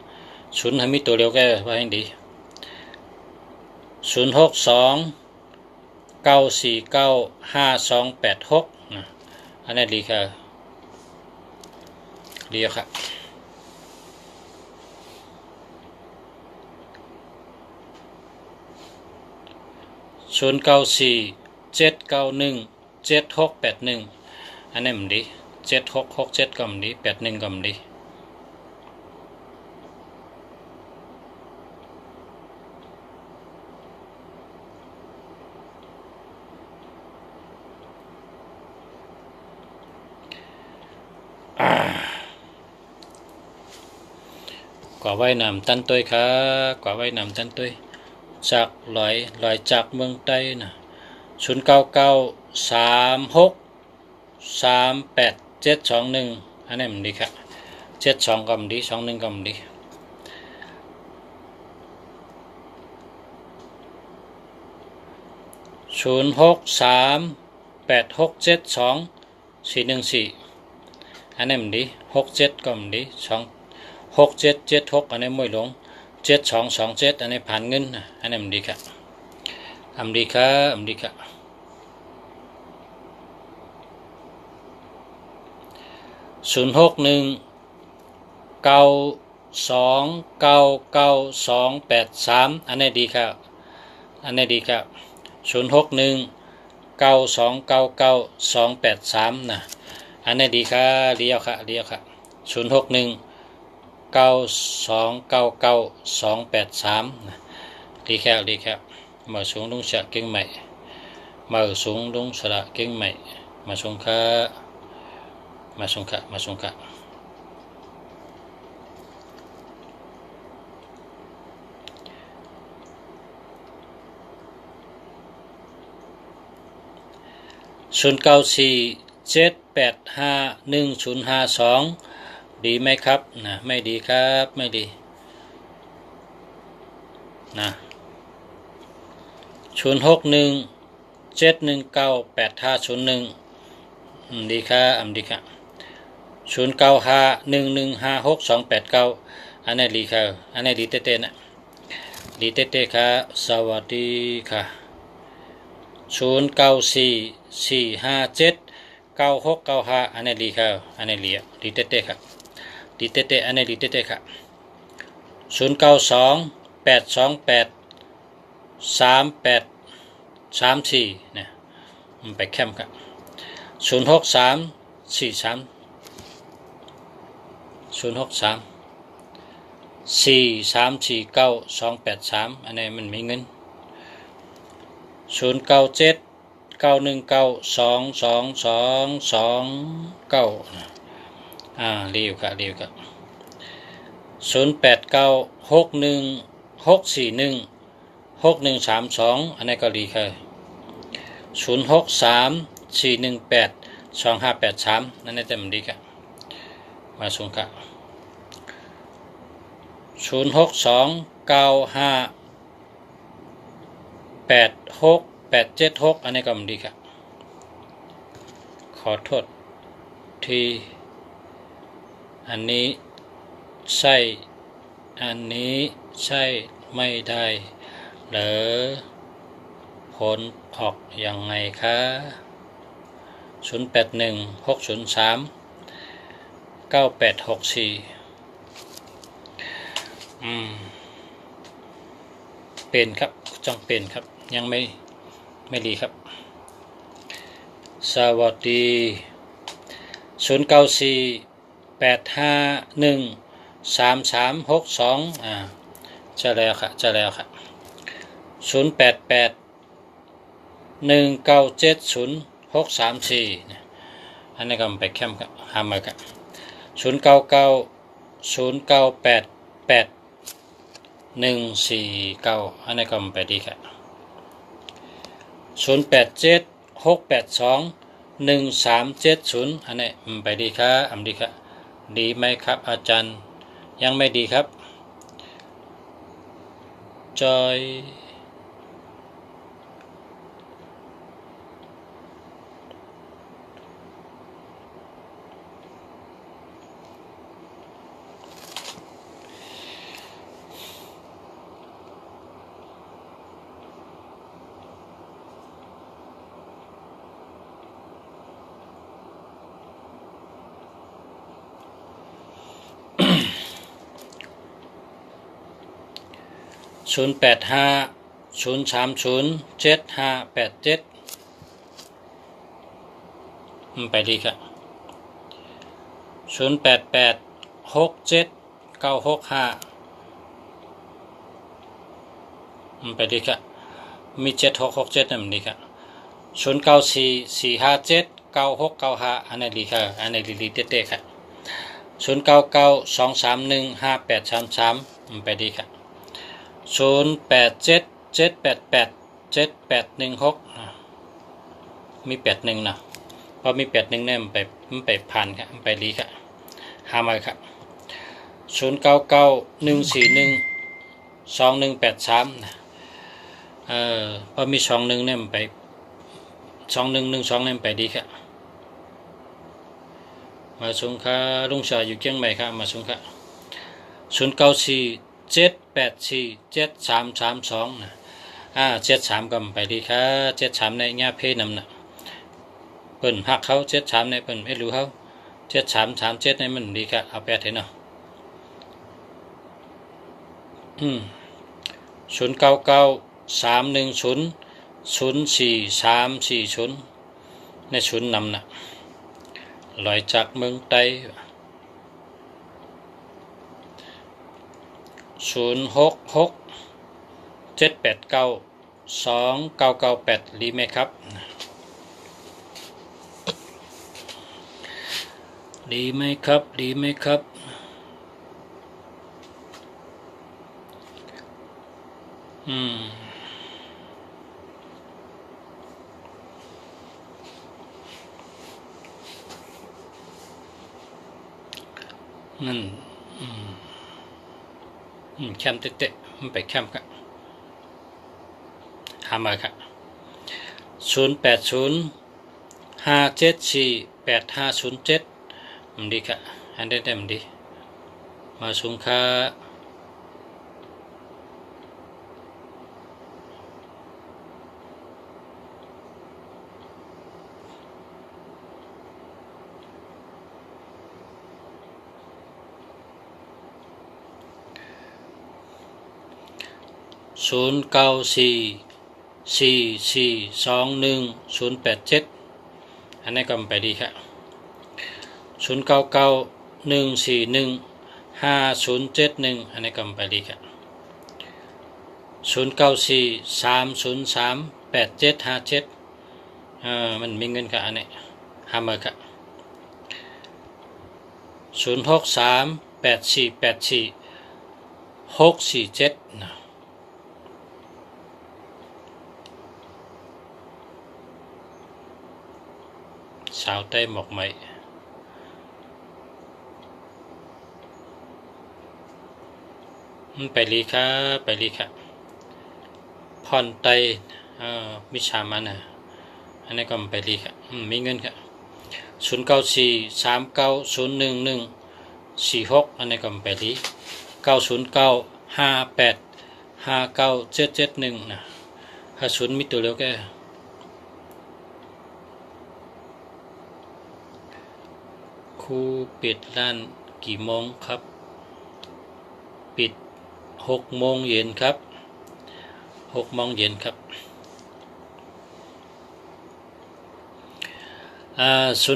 ศูนย์ให้มีตัวเดียวแค่ว่าให้ดี0629495286อันนี้ดีค่ะดีครับ0947917681อันนี้มันดี7667ก็มันดี81ก็มันดีกว่าไว้นำตันตัวครับกว่าไว้นำตันตัว จากลอยจากเมืองใต้นะ0993638721อันนี้มันดีครับ72ก็มันดี21ก็มันดี0638672414อันนี้มันดี67ก็มันดี6776อันนี้มวยหลง7227อันนี้ผ่านเงินอันนี้มันดีครับอเมริกา0619299283อันนี้ดีครับ0619299283นะอันนี้ดีครับเลี้ยวครับ0619299283นะดีครับมาสูงลงสระเก่งใหม่มาสูงลงสระเก่งใหม่มาส่งค่ะ0947851052ดีไหมครับนะไม่ดีครับไม่ดีนะ0617198501ดีครับ0951156289อันนี้ดีครับอันนี้ดีเต้ๆนะดีเต้ๆครับสวัสดีค่ะ0944579695อันนี้ดีครับอันนี้ดีเต้ๆครับดีเต้ๆอันนี้ดีเต้ๆครับ0928283834นะมันไปแคมป์ครับ063943อันนี้มันมีเงิน097919222229เรียวครับ089616416132อันนี้ก็ดีครับ0634182583นั่นเต็มดีครับมาส่งครับ0629586876อันนี้ก็มันดีครับขอโทษที่อันนี้ใช่ไม่ได้หรือผลออกยังไงคะ0816039864เป็นครับจ้องเป็นครับยังไม่ดีครับสวัสดี0948513362จะแล้วครับ0881970634อันนี้ก็ไปแคมป์ครับหามาครับ0990988149อันนี้ก็ไปดีครับ0876821370อันนี้ไปดีครับดีไหมครับอาจารย์ยังไม่ดีครับจอย0850307587ไปดีครับ08867965ไปดีครับมี7667นั่นดีครับ0944579695อันนี้ดีครับอันนี้ดีเต้ๆครับ0992315833ไปดีครับ08788213 มี81นะพอมี81เนี่ยมันไปผ่านครับมันไปลีครับหามาครับ0991412183นะพอมี21เนี่ยมันไป2112เนี่ยมันไปดีครับมาส่งค่าลุงชายอยู่เชียงใหม่ครับมาส่งค่ะ0947847332นะ73ก็ไปดีครับ73ในญาเพนำนะเปิ้นฮักเขา73ในเปิ้นไม่รู้เขา7337ในมันดีครับเอาแปดเห็นเนาะ0993100440ในศูนย์นำนะลอยจากเมืองไต้0667892998รีไหมครับดีไหมครับนั่นแคมเตะมันไปแคมครับหามาครับ0805748507มันดีครับอันเด่นมันดีมาสูงค่า0944421087อันนี้ก็ไปดีครับ0991415071อันนี้ก็ไปดีครับ0943038757มันมีเงินครับอันนี้หามาครับ0638484647นะสาวใต้หมอกไหมไปลีค่ะพรไตวิชามันนะอันนี้ก็ไปลีค่ะมีเงินค่ะ0943901146อันนี้ก็ไปลี9095859771นะ50มีตัวเร็วแก่ครูปิดร้านกี่โมงครับปิด6 โมงเย็นครับ6 โมงเย็นครับ0991979301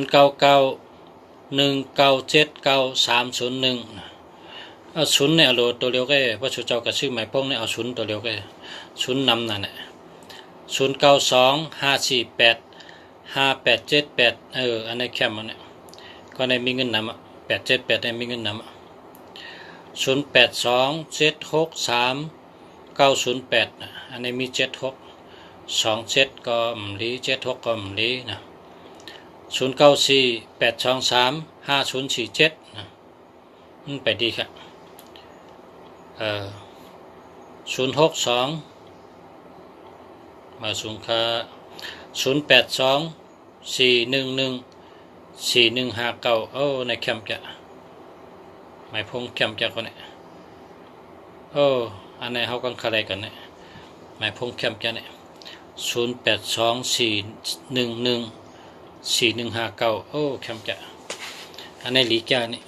เอาศูนย์เนี่ยเอาตัวเร็วก็ว่าชูเจ้ากับชื่อหมายพงเนี่ยเอาศูนย์ตัวเร็วก็ศูนย์นำนั่นแหละ0925485878อันนี้แคมมันเนี่ยก็ในมีเงินนำ878ในมีเงินนำ0827639008อันนี้มี7627ก็ลี76ก็ลีนะ0948235047นะมันไปดีครับ062มาสูงค่า0824114159ในแคมป์จะหมายพงแคมป์จะคนเนี่ยอันไหนเขากันอะไรกันเนี่ยหมายพงแคมป์จะเนี่ย0824114159แคมป์จะอันไหนลีกาเนี่ย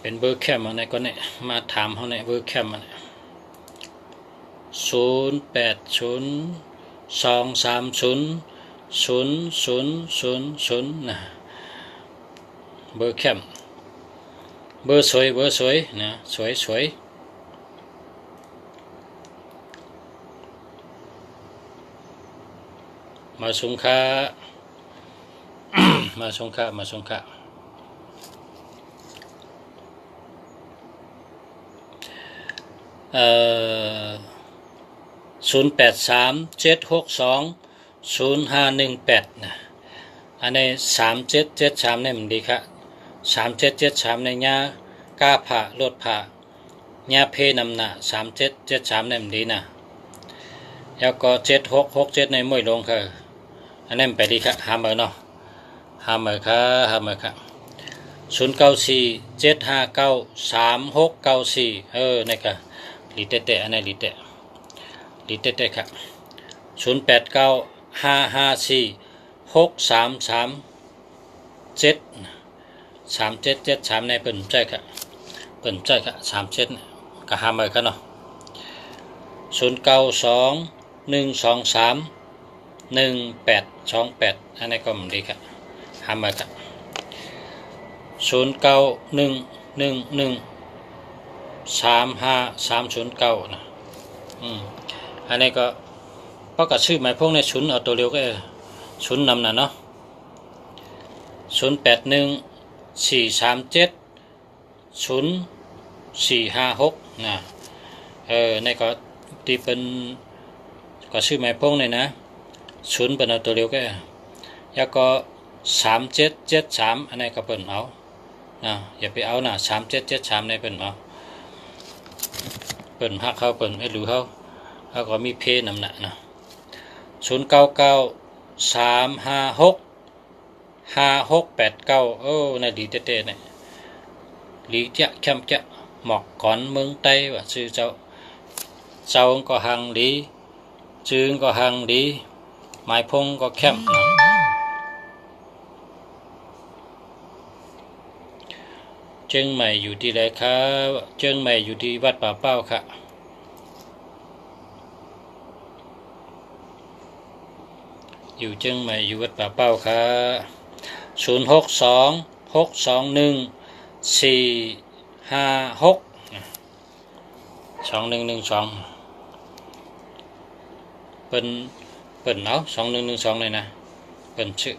เป็นเบอร์แคมอะไรก็เนี่ยมาถามเขาในเบอร์แคมอะไร0802300000นะเบอร์แคมเบอร์สวยนะสวย มาสงค่า มาสงค่า0837620518นะอันนี้3773เนี่ยมันดีครับ3773ในญากล้าผ่าลดผ่าญาเพนำหน้า3773เนี่ยมันดีนะแล้วก็7667ในมวยลงค่ะอันนี้มันไปดีครับหาเมอเนาะหาเมอครับ0947593694นี่ก็ลีเตะอันนี้ลีเตะครับ0895563337ในเปิ่นใจครับ37ก็หาเมอกันเนาะ0921231828อันนี้ก็มันดีครับหาเมอครับ0911135309นะอันนี้ก็เพราะกับชื่อหมายพวกในชุนเอาตัวเร็วก็ชุนนำนะเนาะ0814370456นะนี่ก็ที่เป็นก็ชื่อหมายพวกในนะชุนเป็นเอาตัวเร็วก็แล้วก็3773อันนี้ก็เปิ่นเอาอย่าไปเอานะ3773ในเปิ่นเอาเปิ่นหักเขาเปิ่นไอ้หรือเขาก็มีเพนำหนักนะ0993565689ในดีเต้ๆเนี่ยลีจะแคมจะหมอกก่อนเมืองไต้ว่าชื่อเจ้าก็หังดีจืงก็หังดีหมายพงก็แคมเชียงใหม่อยู่ที่ไหนครับเชียงใหม่อยู่ที่วัดป่าเป้าค่ะอยู่เชียงใหม่อยู่วัดป่าเป้าค่ะ06262144562112เปิ่นเอา2112เลยนะเปิ่นชื่อ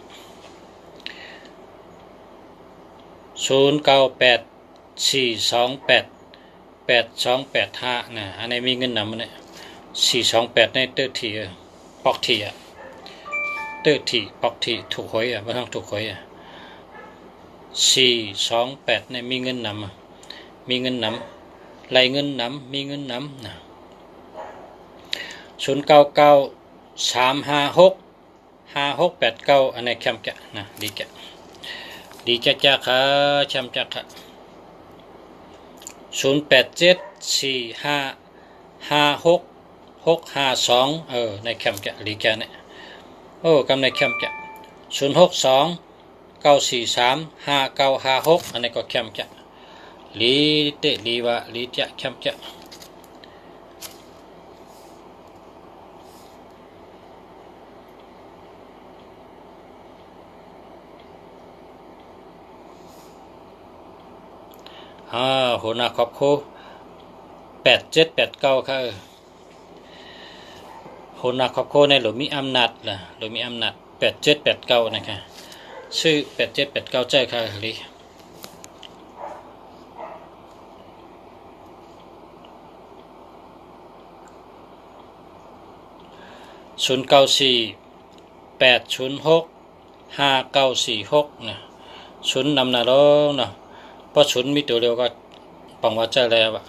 0984288285นะอันนี้มีเงินนำมันเนี่ย428ในเตอร์ทีปอกทีเตอร์ทีปอกทีถูกหวยไม่ต้องถูกหวย428ในมีเงินนำมีเงินนำไหลเงินนำมีเงินนำนะ0993565689อันนี้แคมแกะนะดีแกะดีจักค่ะแชมจักค่ะ0874556652ในแคมแกะลีแกะเนี่ยกำในแคมแกะ0629435956อันนี้ก็แคมแกะลีเตลีวะลีจะแคมแกะหัวหน้าครอบครัว8789ค่ะหัวหน้าครอบครัวในหลวงมีอำนาจล่ะหลวงมีอำนาจ8789นะคะชื่อ8789ใจค่ะลี0948065946นะชุนนำหน้าลงเนาะเพราะชุนมีตัวเร็วก็ปังว่าใจแล้วอะ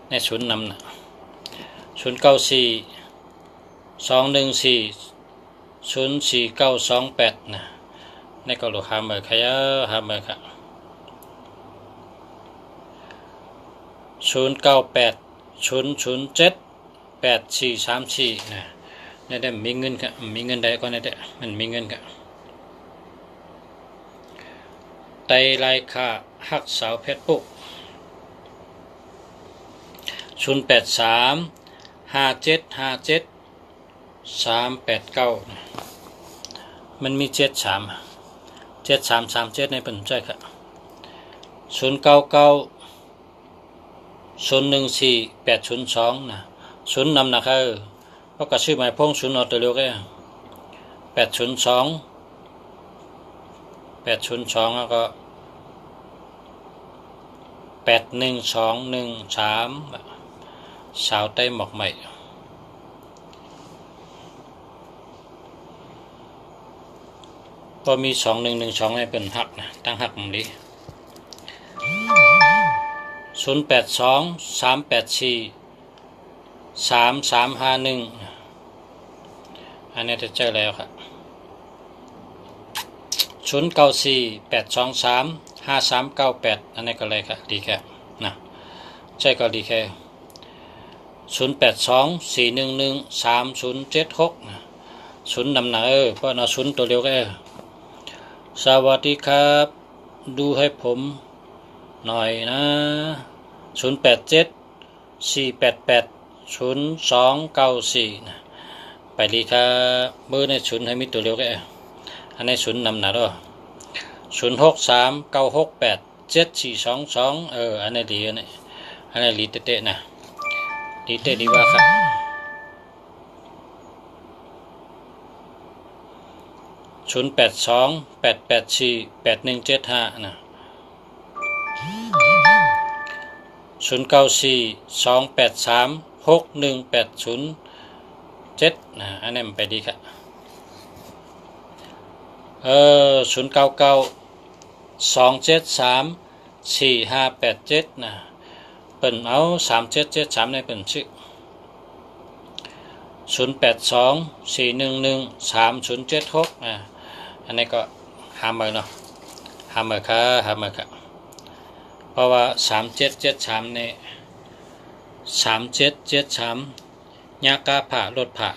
ในชุนนำนะ094214044928นะในก็หลุดหาเมื่อขยะหาเมื่อค่ะ0980078434นะในได้มีเงินค่ะมีเงินใดก็ในได้มันมีเงินค่ะไตไลค่าฮักสาวเพชรปุ๊0835757389มันมี7337ในปัจจัยค่ะ0990148002นะศูนย์นำนะครับเพราะกระชื่อหมายพงศูนย์ออโตเร็วก็ 802แล้วก็81213สาวใต้หมอกใหม่ก็มี2112ให้เป็นหักนะตั้งหักมันดี0823843351อันนี้จะเจอแล้วครับ0948235398อันนี้ก็เลยครับดีแค่นะใช่ก็ดีแค่0824113076ศูนย์นำหนาเพราะเราศูนย์ตัวเร็วก็สวัสดีครับดูให้ผมหน่อยนะ0874880294นะไปดีครับเบอร์ในศูนย์ให้มีตัวเร็วก็อันนี้ศูนย์นำหนาด้วย0639687422อันนี้ดีอันนี้ดีเตะนะดีเตะดีว่าครับ0828848175นะ0942836180นะอันนี้มันไปดีครับ0992734587นะเปิ่นเอา3773ในเปิ่นชื่อ0824113076อันนี้ก็หาเมื่อเนาะหาเมื่อครับเพราะว่า3773เนี่ย3773ยากาผ่ารถผ่า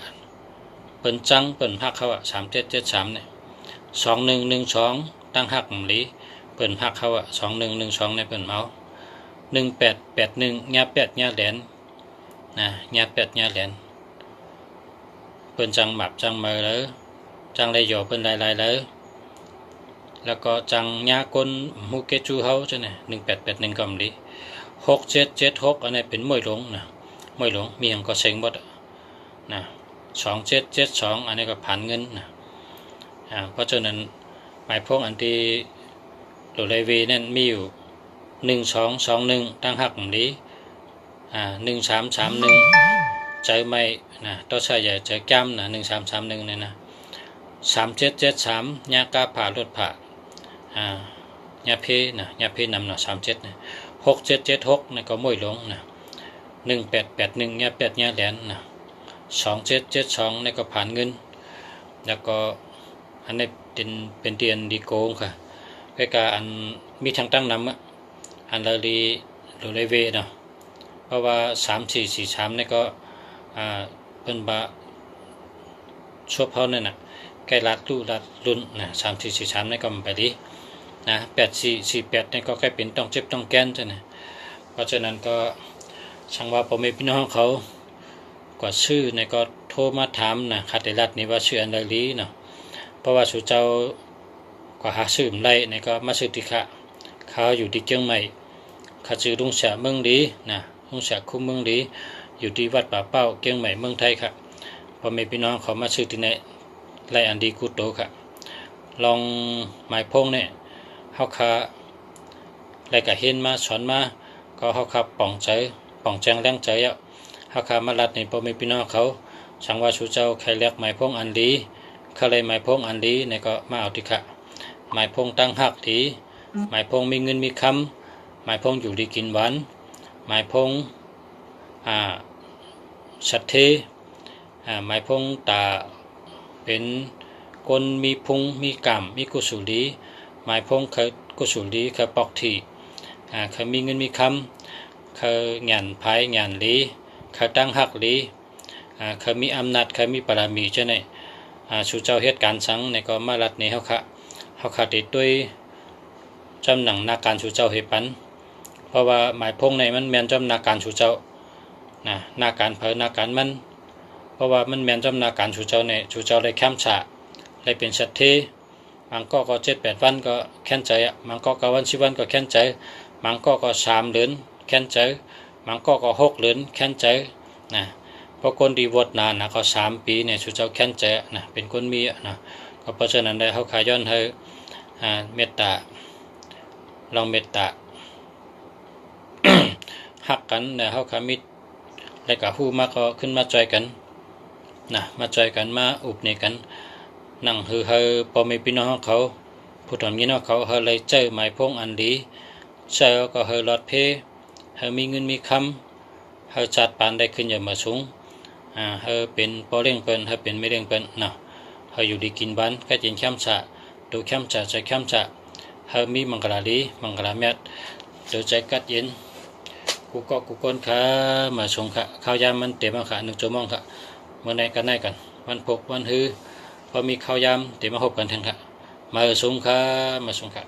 เปิ่นจังเปิ่นหักเขา3773เนี่ย2112ตั้งหักหลีเปิ่นหักเขา2112ในเปิ่นเอา1881ญา8ญาแหลนนะญา8ญาแหลนเปิ่นจังหมับจังเมอเลยจังเลยหยอเปิ่นหลายๆเลยแล้วก็จังญากลฮูเกจูเฮาใช่ไหม1881กำลี6776อันนี้เป็นมวยหลงนะมวยหลงมีอย่างก็เซ็งบดนะ2772อันนี้ก็ผ่านเงินนะเพราะฉะนั้นหมายพวกอันที่โหลไลวีนั่นมีอยู่1221ตั้งหักลี1331ใจไม่นะต้องใช้ใหญ่ใจจ้ำนะ1331เนี่ยนะ3773ญากาผ่ารถผ่าญาเพนะญาเพนำนะ37นะ6776นี่ก็มวยหลงนะ1881ญา8ญาแหลนนะ2772นี่ก็ผ่านเงินแล้วก็อันนี้เป็นเตียนดีโกงค่ะใกล้กับอันมีทางตั้งนำอันละลีโลเลเวเนาะเพราะว่า3443นี่ก็เป็นบะชั่วเพานั่นน่ะใกล้รัดรุ่นนะ3443นี่ก็มันไปดีนะ8448นี่ก็ใกล้เป็นต้องเจ็บต้องแก้นใช่ไหมเพราะฉะนั้นก็ช่างว่าพ่อแม่พี่น้องเขาก็ชื่อในก็โทรมาถามนะขัดรัดนี่ว่าชื่ออันละลีเนาะเพราะว่าสุเจ้าก็หาซื้อมไรในก็มาซื้อที่เขาอยู่ที่เชียงใหม่เขาซื้อลุงเสียเมืองดีนะลุงเสียคุ้มเมืองดีอยู่ที่วัดป่าเป้าเชียงใหม่เมืองไทยครับพอมีพี่น้องเขามาซื้อที่ไหนไรอันดีกูโตครับลองหมายพงเนี่ยเขาขาไรก็เห็นมาสอนมาก็เขาขาป่องแจงแรงใจเขาขามาลัดในพอมีพี่น้องเขาสังว่าสุเจ้าใครเรียกหมายพงอันดีเขาเลยหมายพงอันดีในก็มาเอาที่ค่ะหมายพงตั้งหักดีหมายพงมีเงินมีคำหมายพงอยู่ดีกินหวานหมายพงสัตเทหมายพงตาเป็นคนมีพุงมีกล้ามมีกุศลีหมายพงเคยกุศลีเคยปอกทีเคยมีเงินมีคำเคยงานภายงานลีเคยตั้งหักลีเคยมีอำนาจเคยมีปรามีเช่นไรสุเจ้าเหตุการณ์สังในก็มาลัดนี้เขาขาดติดด้วยจำหนังนาการสุเจ้าเหตุปันเพราะว่าหมายพงในมันแมนจำนาการสุเจ้านาการเผยนาการมันเพราะว่ามันแมนจำนาการสุเจ้าในสุเจ้าได้แคมฉะได้เป็นสัตว์เทบางก็7-8 วันก็แค้นใจบางก็9 วัน10 วันก็แค้นใจบางก็3 เดือนแค้นใจบางก็6 เดือนแค้นใจนะเพ ราะคนดีวดนานนะเขา3 ปีเนี่ยชูเจ้าแค้นใจนะเป็นคนมีนะก็เพราะฉะนั้นได้เขาขายย้อนให้เมตตาลองเมตตา หักกันเนี่ยเขาขามิดแล้วก็ฮู้มาก็ขึ้นมาจอยกันนะมาจอยกันมาอุบเนี่ยกันนั่งคือเฮาพอมีพี่น้องเขาผู้ทำนี้เนาะเขาเฮาเลยเจอหมายพงอันดีเจอก็เฮาลอดเพเฮามีเงินมีคำเฮาจัดปานได้ขึ้นอย่างมาสูงเฮาเป็นปอเลี้ยงเปิ้นเฮาเป็นไม่เลี้ยงเปิ้นเนาะเฮาอยู่ดีกินบ้านก็จินเข้มฉะดูเข้มฉะใจเข้มฉะเฮามีมังกรลีมังกรเม็ดดูใจกัดเย็นกูก็กูก้นขามาชงค่ะข้าวยามมันเต็มค่ะ1 ชั่วโมงค่ะเมื่อไหนกันได้กันวันพกวันฮือพอมีข้าวยามเต็มมาพบกันทั้งค่ะมาชงค่ะมาชงค่ะ